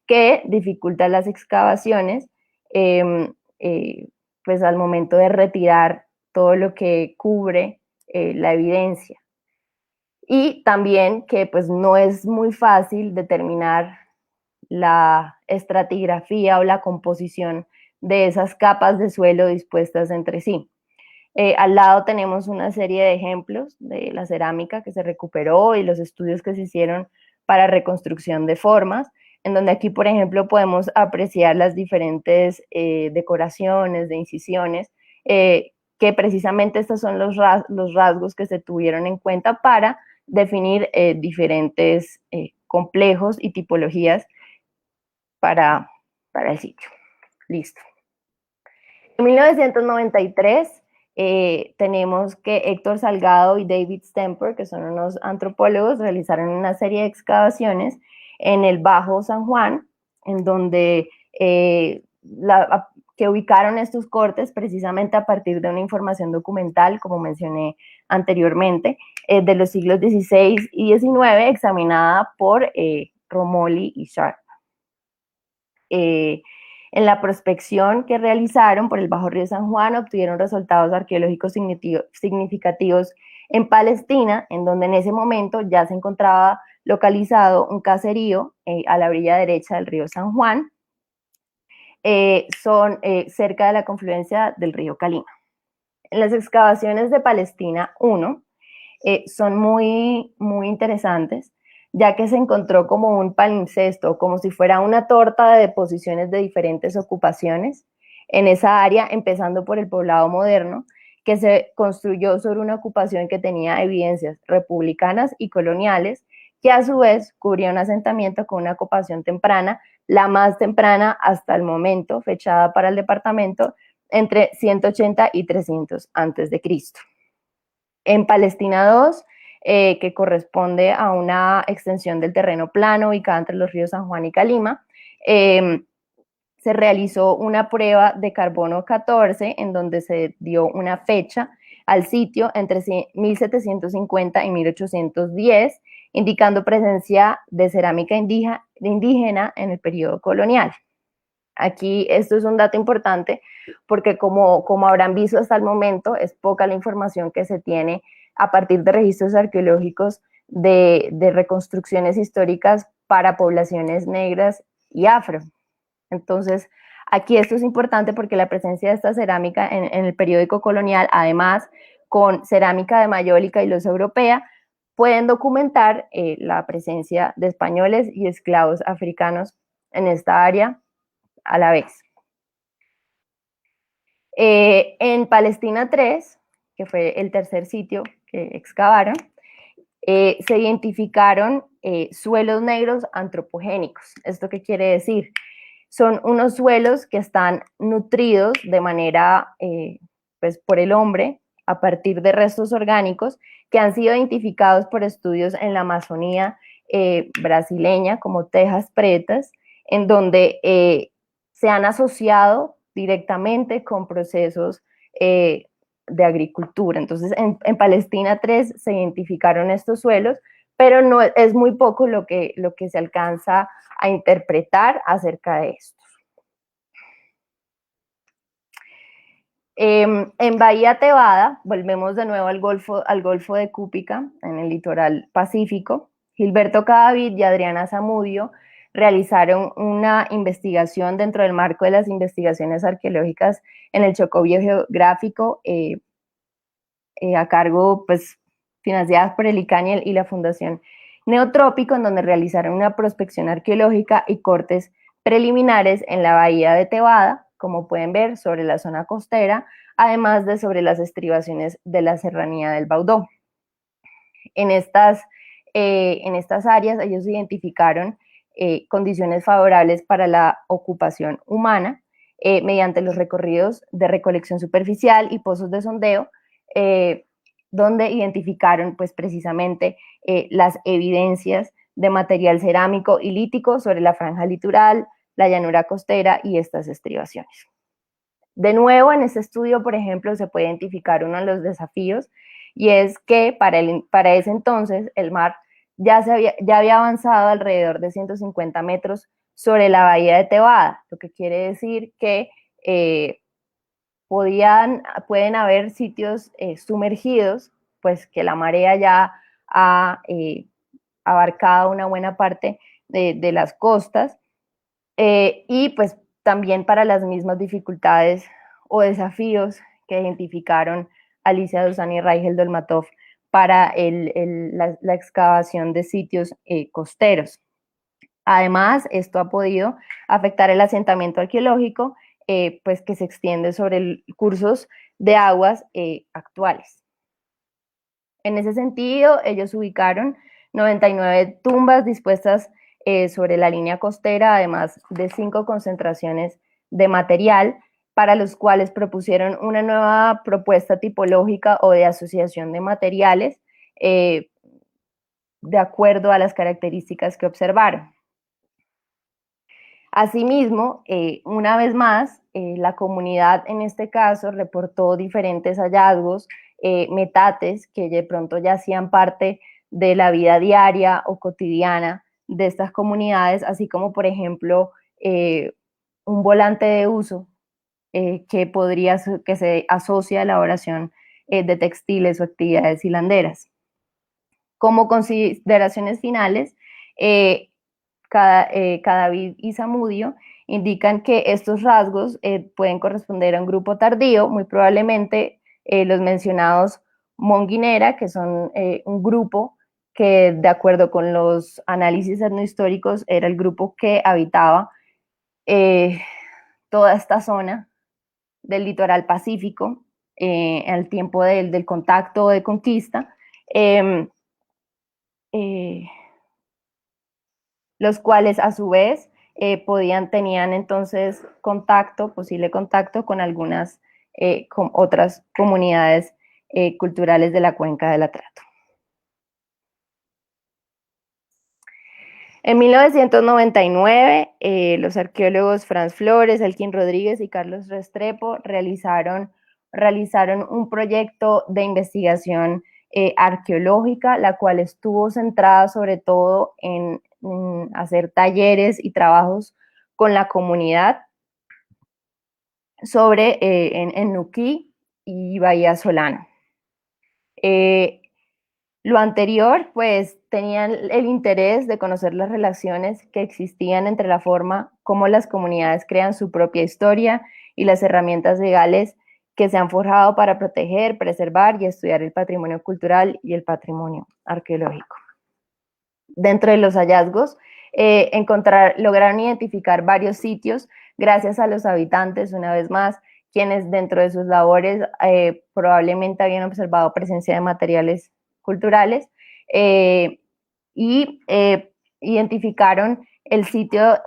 que dificulta las excavaciones, pues al momento de retirar todo lo que cubre la evidencia. Y también que pues no es muy fácil determinar la estratigrafía o la composición de esas capas de suelo dispuestas entre sí. Al lado tenemos una serie de ejemplos de la cerámica que se recuperó y los estudios que se hicieron para reconstrucción de formas, en donde aquí, por ejemplo, podemos apreciar las diferentes decoraciones de incisiones, que precisamente estos son los rasgos que se tuvieron en cuenta para definir diferentes complejos y tipologías para el sitio. Listo. En 1993 tenemos que Héctor Salgado y David Stemper, que son unos antropólogos, realizaron una serie de excavaciones en el Bajo San Juan, en donde que ubicaron estos cortes precisamente a partir de una información documental, como mencioné anteriormente, de los siglos XVI y XIX, examinada por Romoli y Sharp. En la prospección que realizaron por el Bajo Río San Juan obtuvieron resultados arqueológicos significativos en Palestina, en donde en ese momento ya se encontraba localizado un caserío a la orilla derecha del río San Juan, cerca de la confluencia del río Calima. En las excavaciones de Palestina 1 son muy interesantes, ya que se encontró como un palimpsesto, como si fuera una torta de deposiciones de diferentes ocupaciones en esa área, empezando por el poblado moderno, que se construyó sobre una ocupación que tenía evidencias republicanas y coloniales, que a su vez cubría un asentamiento con una ocupación temprana, la más temprana hasta el momento, fechada para el departamento, entre 180 y 300 a.C. En Palestina 2, que corresponde a una extensión del terreno plano ubicada entre los ríos San Juan y Calima, se realizó una prueba de carbono 14 en donde se dio una fecha al sitio entre 1750 y 1810, indicando presencia de cerámica indígena en el periodo colonial. Aquí esto es un dato importante porque como habrán visto hasta el momento, es poca la información que se tiene a partir de registros arqueológicos de reconstrucciones históricas para poblaciones negras y afro. Entonces, aquí esto es importante porque la presencia de esta cerámica en el periódico colonial, además con cerámica de mayólica y loza europea, pueden documentar la presencia de españoles y esclavos africanos en esta área a la vez. En Palestina 3, que fue el tercer sitio que excavaron, se identificaron suelos negros antropogénicos. ¿Esto qué quiere decir? Son unos suelos que están nutridos de manera, pues por el hombre, a partir de restos orgánicos que han sido identificados por estudios en la Amazonía brasileña como tejas pretas, en donde se han asociado directamente con procesos de agricultura. Entonces, en Palestina 3 se identificaron estos suelos, pero no es muy poco lo que se alcanza a interpretar acerca de estos. En Bahía Tevada, volvemos de nuevo al Golfo de Cúpica, en el litoral pacífico. Gilberto Cadavid y Adriana Zamudio realizaron una investigación dentro del marco de las investigaciones arqueológicas en el Chocó Biogeográfico, a cargo, pues, financiadas por el ICANI y la Fundación Neotrópico, en donde realizaron una prospección arqueológica y cortes preliminares en la bahía de Tevada, como pueden ver, sobre la zona costera, además de sobre las estribaciones de la serranía del Baudó. En estas áreas ellos identificaron condiciones favorables para la ocupación humana mediante los recorridos de recolección superficial y pozos de sondeo, donde identificaron pues precisamente las evidencias de material cerámico y lítico sobre la franja litoral, la llanura costera y estas estribaciones. De nuevo, en este estudio, por ejemplo, se puede identificar uno de los desafíos, y es que para ese entonces el mar ya había avanzado alrededor de 150 metros sobre la bahía de Tevada, lo que quiere decir que pueden haber sitios sumergidos, pues que la marea ya ha abarcado una buena parte de las costas, y pues también para las mismas dificultades o desafíos que identificaron Alicia Duzán y Raigel Dolmatov para la excavación de sitios costeros. Además, esto ha podido afectar el asentamiento arqueológico, pues que se extiende sobre cursos de aguas actuales. En ese sentido, ellos ubicaron 99 tumbas dispuestas sobre la línea costera, además de 5 concentraciones de material, para los cuales propusieron una nueva propuesta tipológica o de asociación de materiales de acuerdo a las características que observaron. Asimismo, una vez más, la comunidad en este caso reportó diferentes hallazgos, metates que de pronto ya hacían parte de la vida diaria o cotidiana de estas comunidades, así como por ejemplo un volante de uso que se asocia a la elaboración de textiles o actividades hilanderas. Como consideraciones finales, Cadavid y Zamudio indican que estos rasgos pueden corresponder a un grupo tardío, muy probablemente los mencionados Monguinera, que son un grupo que, de acuerdo con los análisis etnohistóricos, era el grupo que habitaba toda esta zona del litoral pacífico al tiempo del contacto de conquista. Los cuales a su vez tenían entonces posible contacto con algunas con otras comunidades culturales de la cuenca del Atrato. En 1999, los arqueólogos Franz Flores, Elkin Rodríguez y Carlos Restrepo realizaron un proyecto de investigación arqueológica, la cual estuvo centrada sobre todo en hacer talleres y trabajos con la comunidad en Nuquí y Bahía Solano. Lo anterior, pues, tenían el interés de conocer las relaciones que existían entre la forma como las comunidades crean su propia historia y las herramientas legales que se han forjado para proteger, preservar y estudiar el patrimonio cultural y el patrimonio arqueológico. Dentro de los hallazgos, lograron identificar varios sitios gracias a los habitantes, una vez más, quienes dentro de sus labores probablemente habían observado presencia de materiales culturales y identificaron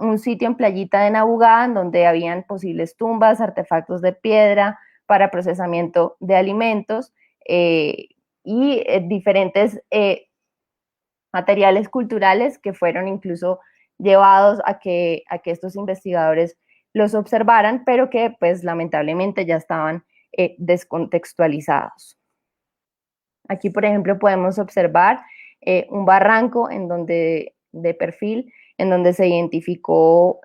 un sitio en Playita de Nabugá, en donde habían posibles tumbas, artefactos de piedra para procesamiento de alimentos y diferentes materiales culturales que fueron incluso llevados a que estos investigadores los observaran, pero que pues lamentablemente ya estaban descontextualizados. Aquí, por ejemplo, podemos observar un barranco de perfil, en donde se identificó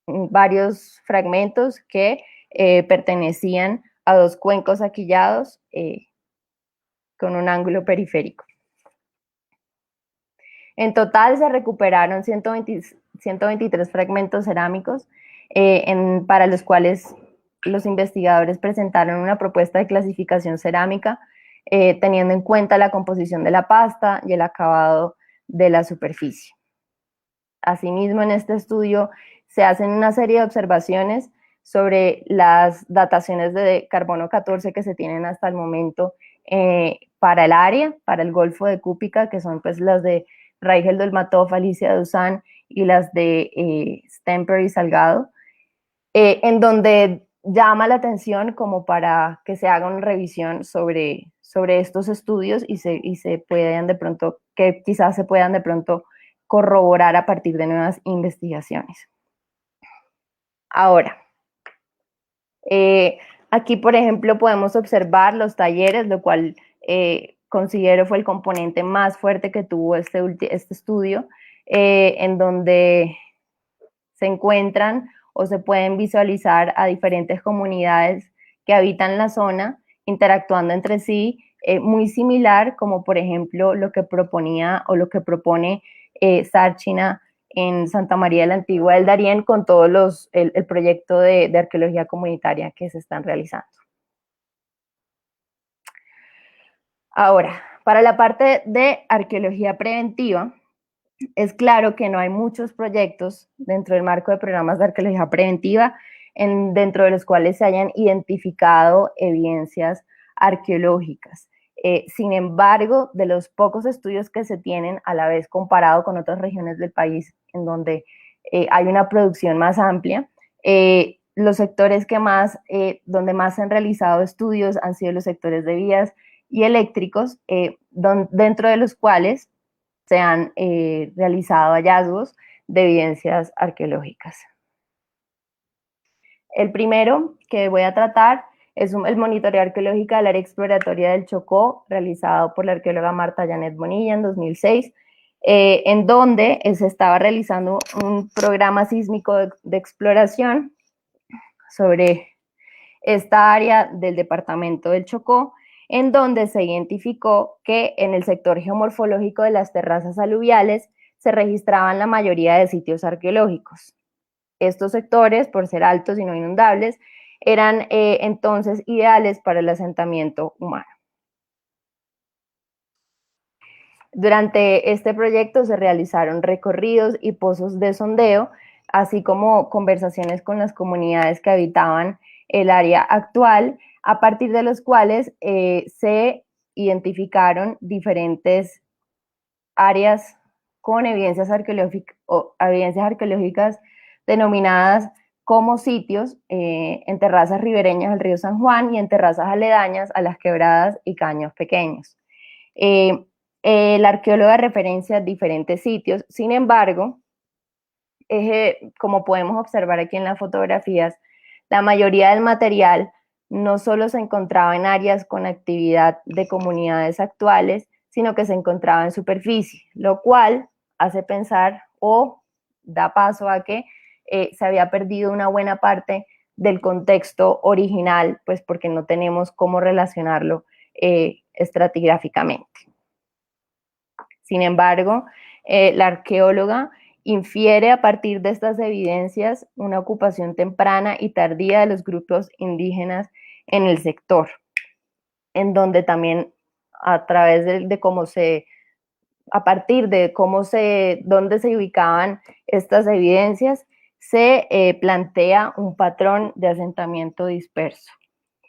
varios fragmentos que pertenecían a 2 cuencos aquillados con un ángulo periférico. En total se recuperaron 123 fragmentos cerámicos para los cuales los investigadores presentaron una propuesta de clasificación cerámica teniendo en cuenta la composición de la pasta y el acabado de la superficie. Asimismo, en este estudio se hacen una serie de observaciones sobre las dataciones de carbono 14 que se tienen hasta el momento para el área, para el Golfo de Cúpica, que son pues las de Raigel Dolmatov, Alicia Duzán y las de Stemper y Salgado, en donde llama la atención como para que se haga una revisión sobre estos estudios y que quizás se puedan de pronto corroborar a partir de nuevas investigaciones. Ahora, Aquí, por ejemplo, podemos observar los talleres, lo cual considero fue el componente más fuerte que tuvo este estudio, en donde se encuentran o se pueden visualizar a diferentes comunidades que habitan la zona, interactuando entre sí, muy similar como por ejemplo lo que proponía o lo que propone Sárchina en Santa María de la Antigua del Darién con todos el proyecto de arqueología comunitaria que se están realizando. Ahora, para la parte de arqueología preventiva, es claro que no hay muchos proyectos dentro del marco de programas de arqueología preventiva dentro de los cuales se hayan identificado evidencias arqueológicas. Sin embargo, de los pocos estudios que se tienen, a la vez comparado con otras regiones del país en donde hay una producción más amplia, los sectores donde más se han realizado estudios han sido los sectores de vías y eléctricos, dentro de los cuales se han realizado hallazgos de evidencias arqueológicas. El primero que voy a tratar es el monitoreo arqueológico del área exploratoria del Chocó, realizado por la arqueóloga Marta Janet Bonilla en 2006, en donde se estaba realizando un programa sísmico de exploración sobre esta área del departamento del Chocó, en donde se identificó que en el sector geomorfológico de las terrazas aluviales se registraban la mayoría de sitios arqueológicos. Estos sectores, por ser altos y no inundables, eran entonces ideales para el asentamiento humano. Durante este proyecto se realizaron recorridos y pozos de sondeo, así como conversaciones con las comunidades que habitaban el área actual, a partir de los cuales se identificaron diferentes áreas con evidencias arqueológicas denominadas como sitios en terrazas ribereñas del río San Juan y en terrazas aledañas a las quebradas y caños pequeños. El arqueólogo referencia diferentes sitios, sin embargo, como podemos observar aquí en las fotografías, la mayoría del material no solo se encontraba en áreas con actividad de comunidades actuales, sino que se encontraba en superficie, lo cual hace pensar o da paso a que se había perdido una buena parte del contexto original, pues porque no tenemos cómo relacionarlo estratigráficamente. Sin embargo, la arqueóloga infiere a partir de estas evidencias una ocupación temprana y tardía de los grupos indígenas en el sector, en donde también a través a partir de dónde se ubicaban estas evidencias, se plantea un patrón de asentamiento disperso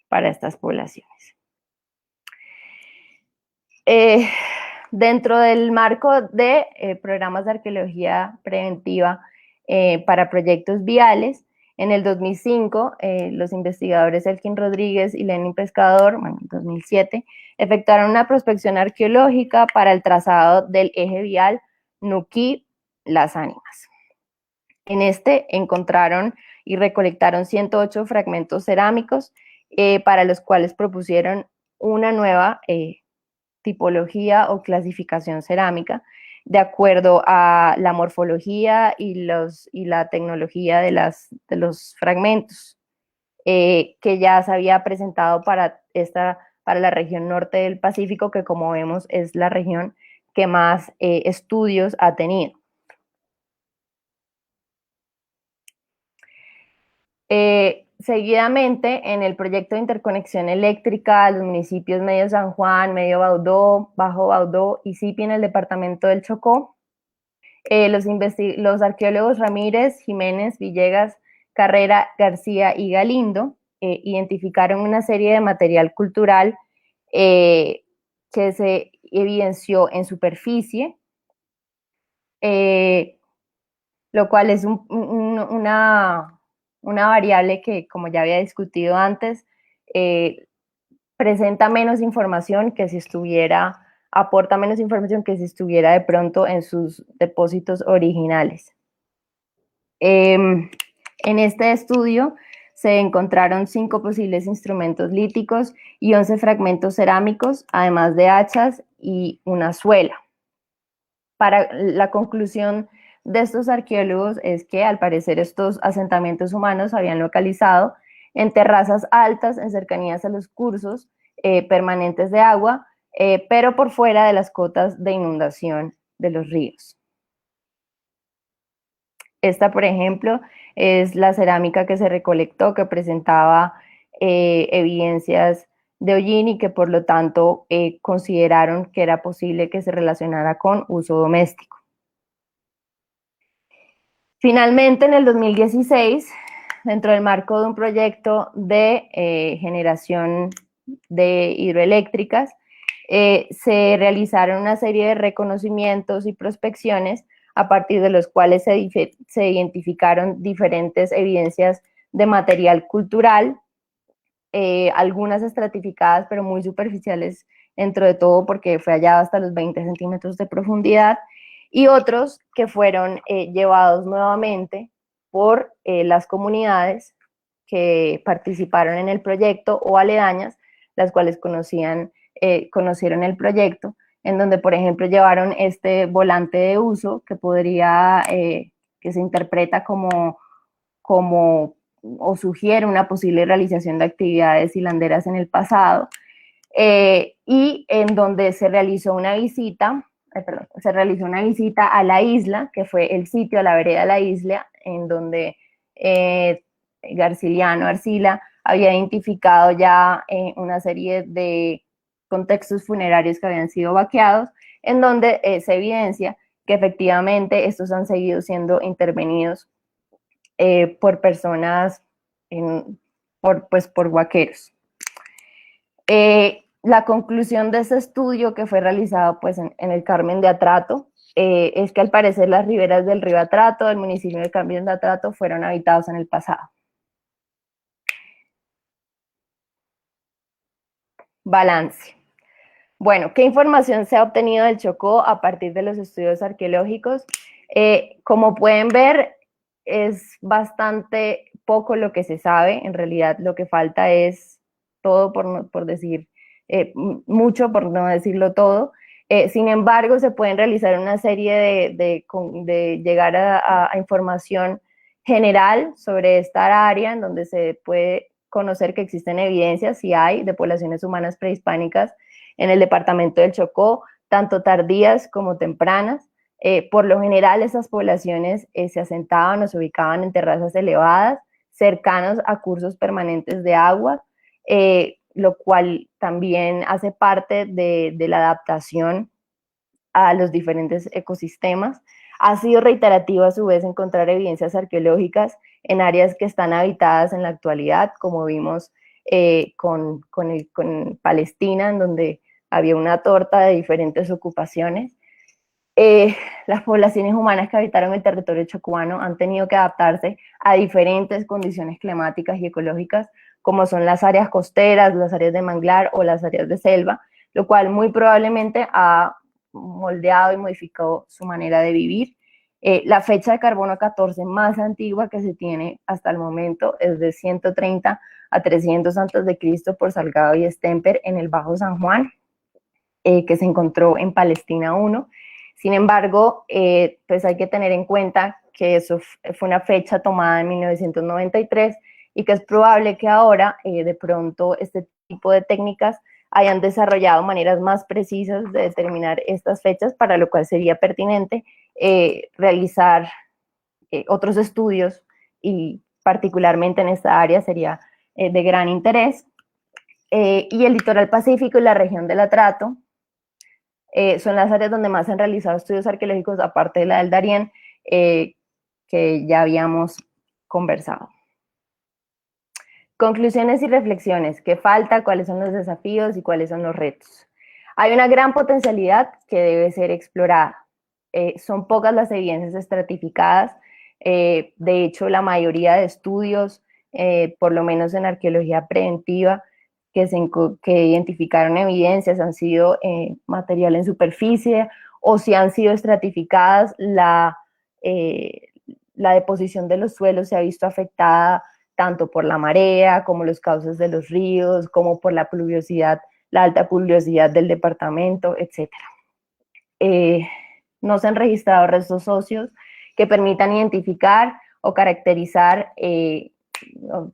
para estas poblaciones. Dentro del marco de programas de arqueología preventiva para proyectos viales, en el 2005, los investigadores Elkin Rodríguez y Lenin Pescador, bueno, en 2007, efectuaron una prospección arqueológica para el trazado del eje vial Nuquí-Las Ánimas. En este encontraron y recolectaron 108 fragmentos cerámicos para los cuales propusieron una nueva tipología o clasificación cerámica de acuerdo a la morfología y la tecnología de los fragmentos que ya se había presentado para la región norte del Pacífico, que como vemos es la región que más estudios ha tenido. Seguidamente, en el proyecto de interconexión eléctrica de los municipios Medio San Juan, Medio Baudó, Bajo Baudó y Sipi en el departamento del Chocó, los arqueólogos Ramírez, Jiménez, Villegas, Carrera, García y Galindo identificaron una serie de material cultural que se evidenció en superficie, lo cual es una variable que, como ya había discutido antes, presenta menos información que si aporta menos información que si estuviera de pronto en sus depósitos originales. En este estudio se encontraron 5 posibles instrumentos líticos y 11 fragmentos cerámicos, además de hachas y una suela. Para la conclusión de estos arqueólogos es que al parecer estos asentamientos humanos habían localizado en terrazas altas en cercanías a los cursos permanentes de agua, pero por fuera de las cotas de inundación de los ríos. Esta, por ejemplo, es la cerámica que se recolectó, que presentaba evidencias de hollín y que por lo tanto consideraron que era posible que se relacionara con uso doméstico. Finalmente, en el 2016, dentro del marco de un proyecto de generación de hidroeléctricas, se realizaron una serie de reconocimientos y prospecciones a partir de los cuales se identificaron diferentes evidencias de material cultural, algunas estratificadas pero muy superficiales dentro de todo porque fue hallado hasta los 20 centímetros de profundidad, y otros que fueron llevados nuevamente por las comunidades que participaron en el proyecto o aledañas, las cuales conocieron el proyecto, en donde, por ejemplo, llevaron este volante de uso que que se interpreta como o sugiere una posible realización de actividades hilanderas en el pasado, y en donde se realizó una visita a la isla, que fue el sitio, a la vereda de la isla, en donde Garciliano Arcila había identificado ya una serie de contextos funerarios que habían sido vaqueados, en donde se evidencia que efectivamente estos han seguido siendo intervenidos por personas, por vaqueros. La conclusión de este estudio, que fue realizado pues, en el Carmen de Atrato, es que al parecer las riberas del río Atrato, del municipio del Carmen de Atrato, fueron habitados en el pasado. Balance. Bueno, ¿qué información se ha obtenido del Chocó a partir de los estudios arqueológicos? Como pueden ver, es bastante poco lo que se sabe. En realidad, lo que falta es todo, por decir mucho, por no decirlo todo. Sin embargo, se pueden realizar una serie de llegar a información general sobre esta área, en donde se puede conocer que existen evidencias, si hay, de poblaciones humanas prehispánicas en el departamento del Chocó, tanto tardías como tempranas. Por lo general, esas poblaciones se asentaban o se ubicaban en terrazas elevadas, cercanos a cursos permanentes de agua, lo cual también hace parte de la adaptación a los diferentes ecosistemas. Ha sido reiterativo a su vez encontrar evidencias arqueológicas en áreas que están habitadas en la actualidad, como vimos con Palestina, en donde había una torta de diferentes ocupaciones. Las poblaciones humanas que habitaron el territorio chocuano han tenido que adaptarse a diferentes condiciones climáticas y ecológicas, como son las áreas costeras, las áreas de manglar o las áreas de selva, lo cual muy probablemente ha moldeado y modificado su manera de vivir. La fecha de carbono 14 más antigua que se tiene hasta el momento es de 130 a 300 a.C. por Salgado y Stemper en el Bajo San Juan, que se encontró en Palestina 1. Sin embargo, pues hay que tener en cuenta que eso fue una fecha tomada en 1993 y que es probable que ahora de pronto este tipo de técnicas hayan desarrollado maneras más precisas de determinar estas fechas, para lo cual sería pertinente realizar otros estudios, y particularmente en esta área sería de gran interés. Y el litoral pacífico y la región del Atrato son las áreas donde más se han realizado estudios arqueológicos, aparte de la del Darién, que ya habíamos conversado. Conclusiones y reflexiones. ¿Qué falta? ¿Cuáles son los desafíos y cuáles son los retos? Hay una gran potencialidad que debe ser explorada. Son pocas las evidencias estratificadas. De hecho, la mayoría de estudios, por lo menos en arqueología preventiva, que identificaron evidencias han sido material en superficie, o si han sido estratificadas, la deposición de los suelos se ha visto afectada tanto por la marea, como los cauces de los ríos, como por la pluviosidad, la alta pluviosidad del departamento, etc. No se han registrado restos óseos que permitan identificar o caracterizar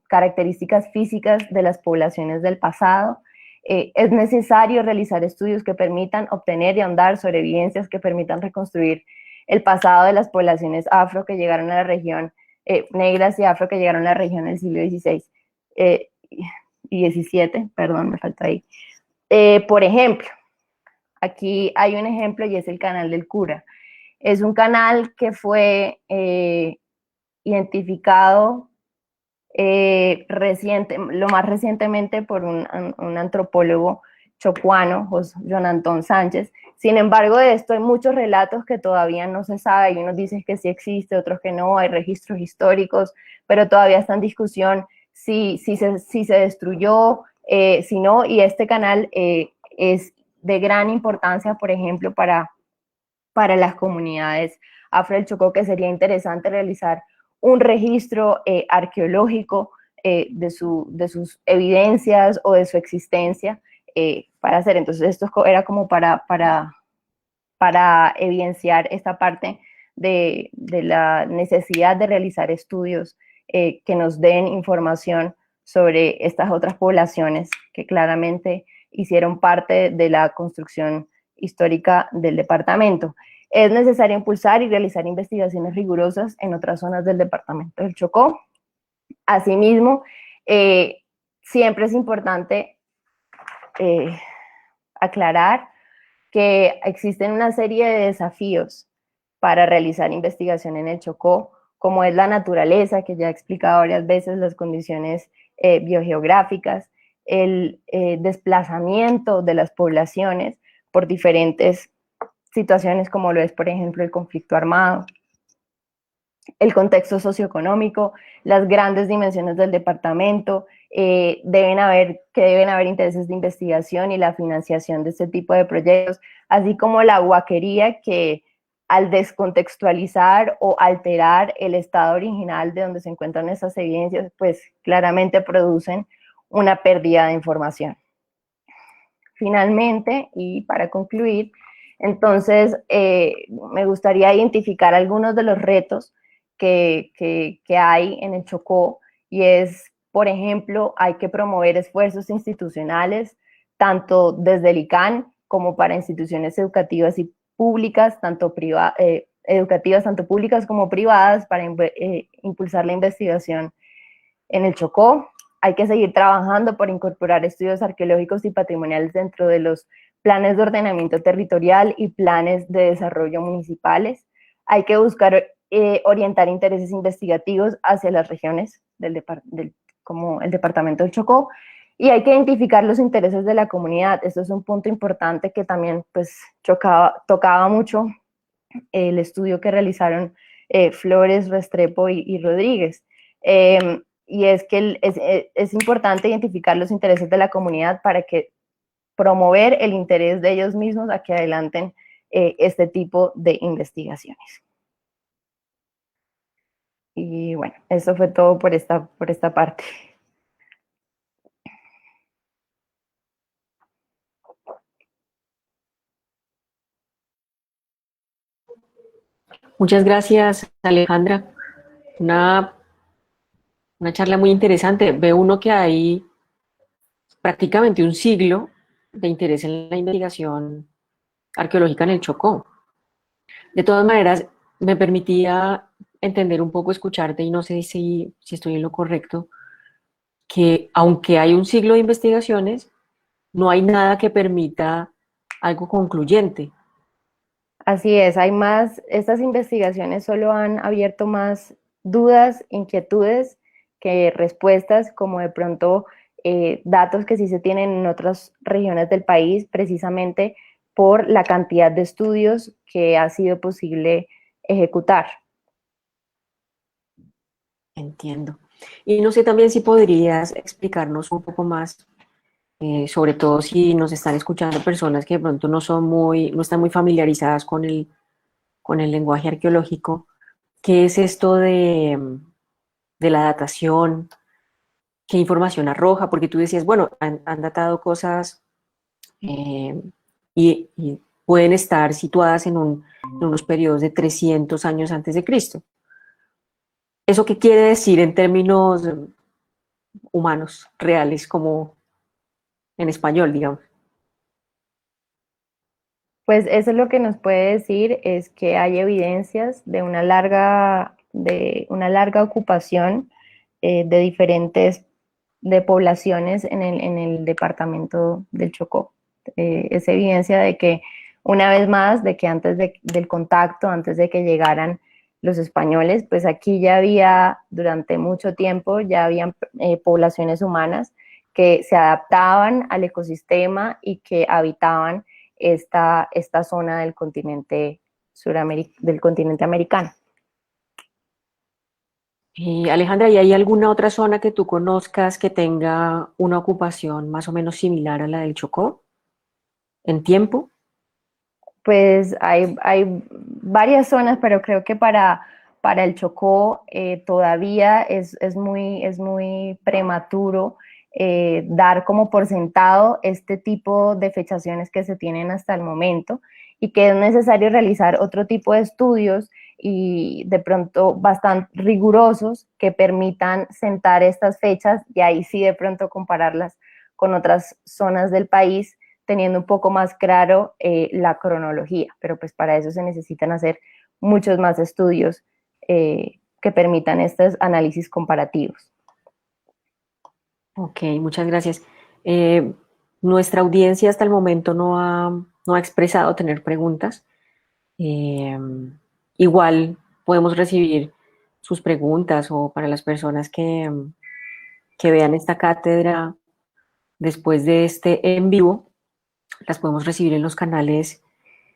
características físicas de las poblaciones del pasado. Es necesario realizar estudios que permitan obtener y ahondar sobre evidencias que permitan reconstruir el pasado de las poblaciones afro que llegaron a la región, negras y afro que llegaron a la región en el siglo XVI y XVII, perdón, me falta ahí. Por ejemplo, aquí hay un ejemplo y es el Canal del Cura. Es un canal que fue identificado lo más recientemente por un antropólogo chocuano, John Antón Sánchez. Sin embargo, de esto hay muchos relatos que todavía no se sabe, y unos dicen que sí existe, otros que no, hay registros históricos, pero todavía está en discusión si se destruyó, si no, y este canal es de gran importancia, por ejemplo, para las comunidades afro del Chocó, que sería interesante realizar un registro arqueológico de sus evidencias o de su existencia para hacer. Entonces esto era como para evidenciar esta parte de la necesidad de realizar estudios que nos den información sobre estas otras poblaciones que claramente hicieron parte de la construcción histórica del departamento. Es necesario impulsar y realizar investigaciones rigurosas en otras zonas del departamento del Chocó. Asimismo, siempre es importante aclarar que existen una serie de desafíos para realizar investigación en el Chocó, como es la naturaleza, que ya he explicado varias veces, las condiciones biogeográficas, el desplazamiento de las poblaciones por diferentes situaciones, como lo es, por ejemplo, el conflicto armado, el contexto socioeconómico, las grandes dimensiones del departamento, deben haber intereses de investigación y la financiación de este tipo de proyectos, así como la huaquería que al descontextualizar o alterar el estado original de donde se encuentran esas evidencias, pues claramente producen una pérdida de información. Finalmente, y para concluir, entonces me gustaría identificar algunos de los retos que hay en el Chocó, y es, por ejemplo, hay que promover esfuerzos institucionales, tanto desde el ICANN como para instituciones educativas y públicas, tanto públicas como privadas, para impulsar la investigación en el Chocó. Hay que seguir trabajando por incorporar estudios arqueológicos y patrimoniales dentro de los planes de ordenamiento territorial y planes de desarrollo municipales. Hay que buscar orientar intereses investigativos hacia las regiones como el departamento del Chocó, y hay que identificar los intereses de la comunidad. Esto es un punto importante que también pues tocaba mucho el estudio que realizaron Flores, Restrepo y Rodríguez. Y es que es importante identificar los intereses de la comunidad para que promover el interés de ellos mismos a que adelanten este tipo de investigaciones. Y bueno, eso fue todo por esta parte. Muchas gracias, Alejandra. Una charla muy interesante. Ve uno que hay prácticamente un siglo de interés en la investigación arqueológica en el Chocó. De todas maneras, me permitía entender un poco, escucharte, y no sé si estoy en lo correcto, que aunque hay un siglo de investigaciones, no hay nada que permita algo concluyente. Así es, estas investigaciones solo han abierto más dudas, inquietudes que respuestas, como de pronto datos que sí se tienen en otras regiones del país, precisamente por la cantidad de estudios que ha sido posible ejecutar. Entiendo. Y no sé también si podrías explicarnos un poco más, sobre todo si nos están escuchando personas que de pronto no están muy familiarizadas con el lenguaje arqueológico. ¿Qué es esto de la datación? qué información arroja, porque tú decías, bueno, han datado cosas y pueden estar situadas en unos periodos de 300 años antes de Cristo. ¿Eso qué quiere decir en términos humanos, reales, como en español, digamos? Pues eso es lo que nos puede decir es que hay evidencias de una larga ocupación de diferentes de poblaciones en el departamento del Chocó. Es evidencia de que, una vez más, de que del contacto, antes de que llegaran los españoles, pues aquí ya había, durante mucho tiempo, ya habían poblaciones humanas que se adaptaban al ecosistema y que habitaban esta zona del continente del continente americano. Alejandra, ¿y hay alguna otra zona que tú conozcas que tenga una ocupación más o menos similar a la del Chocó en tiempo? Pues hay varias zonas, pero creo que para el Chocó todavía es muy prematuro dar como por sentado este tipo de fechaciones que se tienen hasta el momento y que es necesario realizar otro tipo de estudios y de pronto bastante rigurosos que permitan sentar estas fechas y ahí sí de pronto compararlas con otras zonas del país teniendo un poco más claro la cronología, pero pues para eso se necesitan hacer muchos más estudios que permitan estos análisis comparativos. Ok, muchas gracias. Eh, Nuestra audiencia hasta el momento no ha expresado tener preguntas. Eh, Igual podemos recibir sus preguntas o para las personas que vean esta cátedra después de este en vivo, las podemos recibir en los canales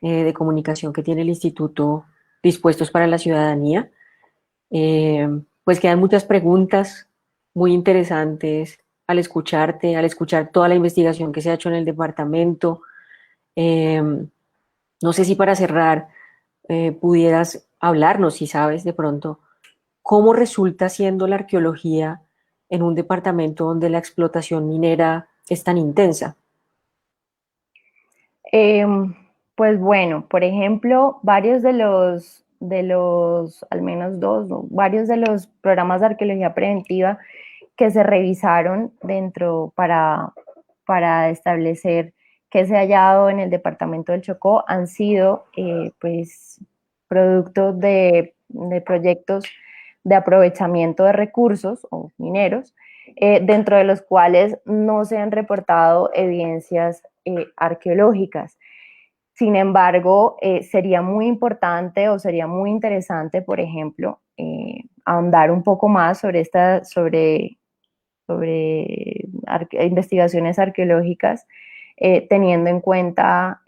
de comunicación que tiene el instituto dispuestos para la ciudadanía. Pues quedan muchas preguntas muy interesantes al escuchar toda la investigación que se ha hecho en el departamento. Eh, no sé si para cerrar pudieras hablarnos, si sabes de pronto, cómo resulta siendo la arqueología en un departamento donde la explotación minera es tan intensa. Eh, pues bueno, por ejemplo, varios al menos dos, ¿no? Varios de los programas de arqueología preventiva que se revisaron para establecer qué se ha hallado en el departamento del Chocó han sido pues producto de proyectos de aprovechamiento de recursos o mineros, dentro de los cuales no se han reportado evidencias arqueológicas. Sin embargo, sería muy importante o sería muy interesante, por ejemplo, ahondar un poco más sobre investigaciones arqueológicas, teniendo en cuenta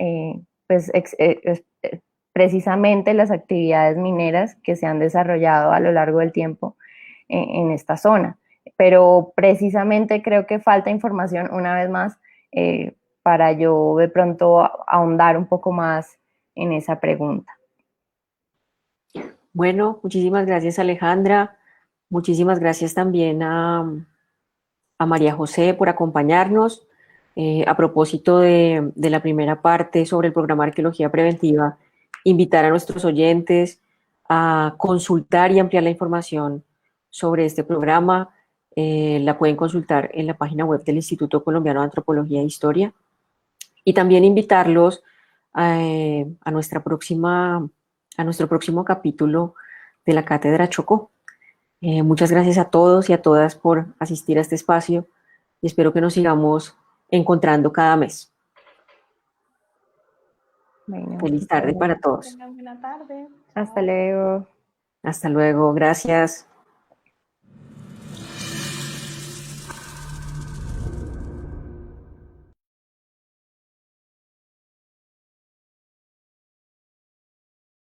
pues, precisamente las actividades mineras que se han desarrollado a lo largo del tiempo en esta zona. Pero precisamente creo que falta información, una vez más, para yo de pronto ahondar un poco más en esa pregunta. Bueno, muchísimas gracias Alejandra, muchísimas gracias también a María José por acompañarnos. A propósito de la primera parte sobre el programa Arqueología Preventiva, invitar a nuestros oyentes a consultar y ampliar la información sobre este programa. La pueden consultar en la página web del Instituto Colombiano de Antropología e Historia. Y también invitarlos a a nuestro próximo capítulo de la Cátedra Chocó. Muchas gracias a todos y a todas por asistir a este espacio y espero que nos sigamos encontrando cada mes. Bueno, Feliz tarde para todos. Tengan buena tarde. hasta Chao. luego. Hasta luego, gracias.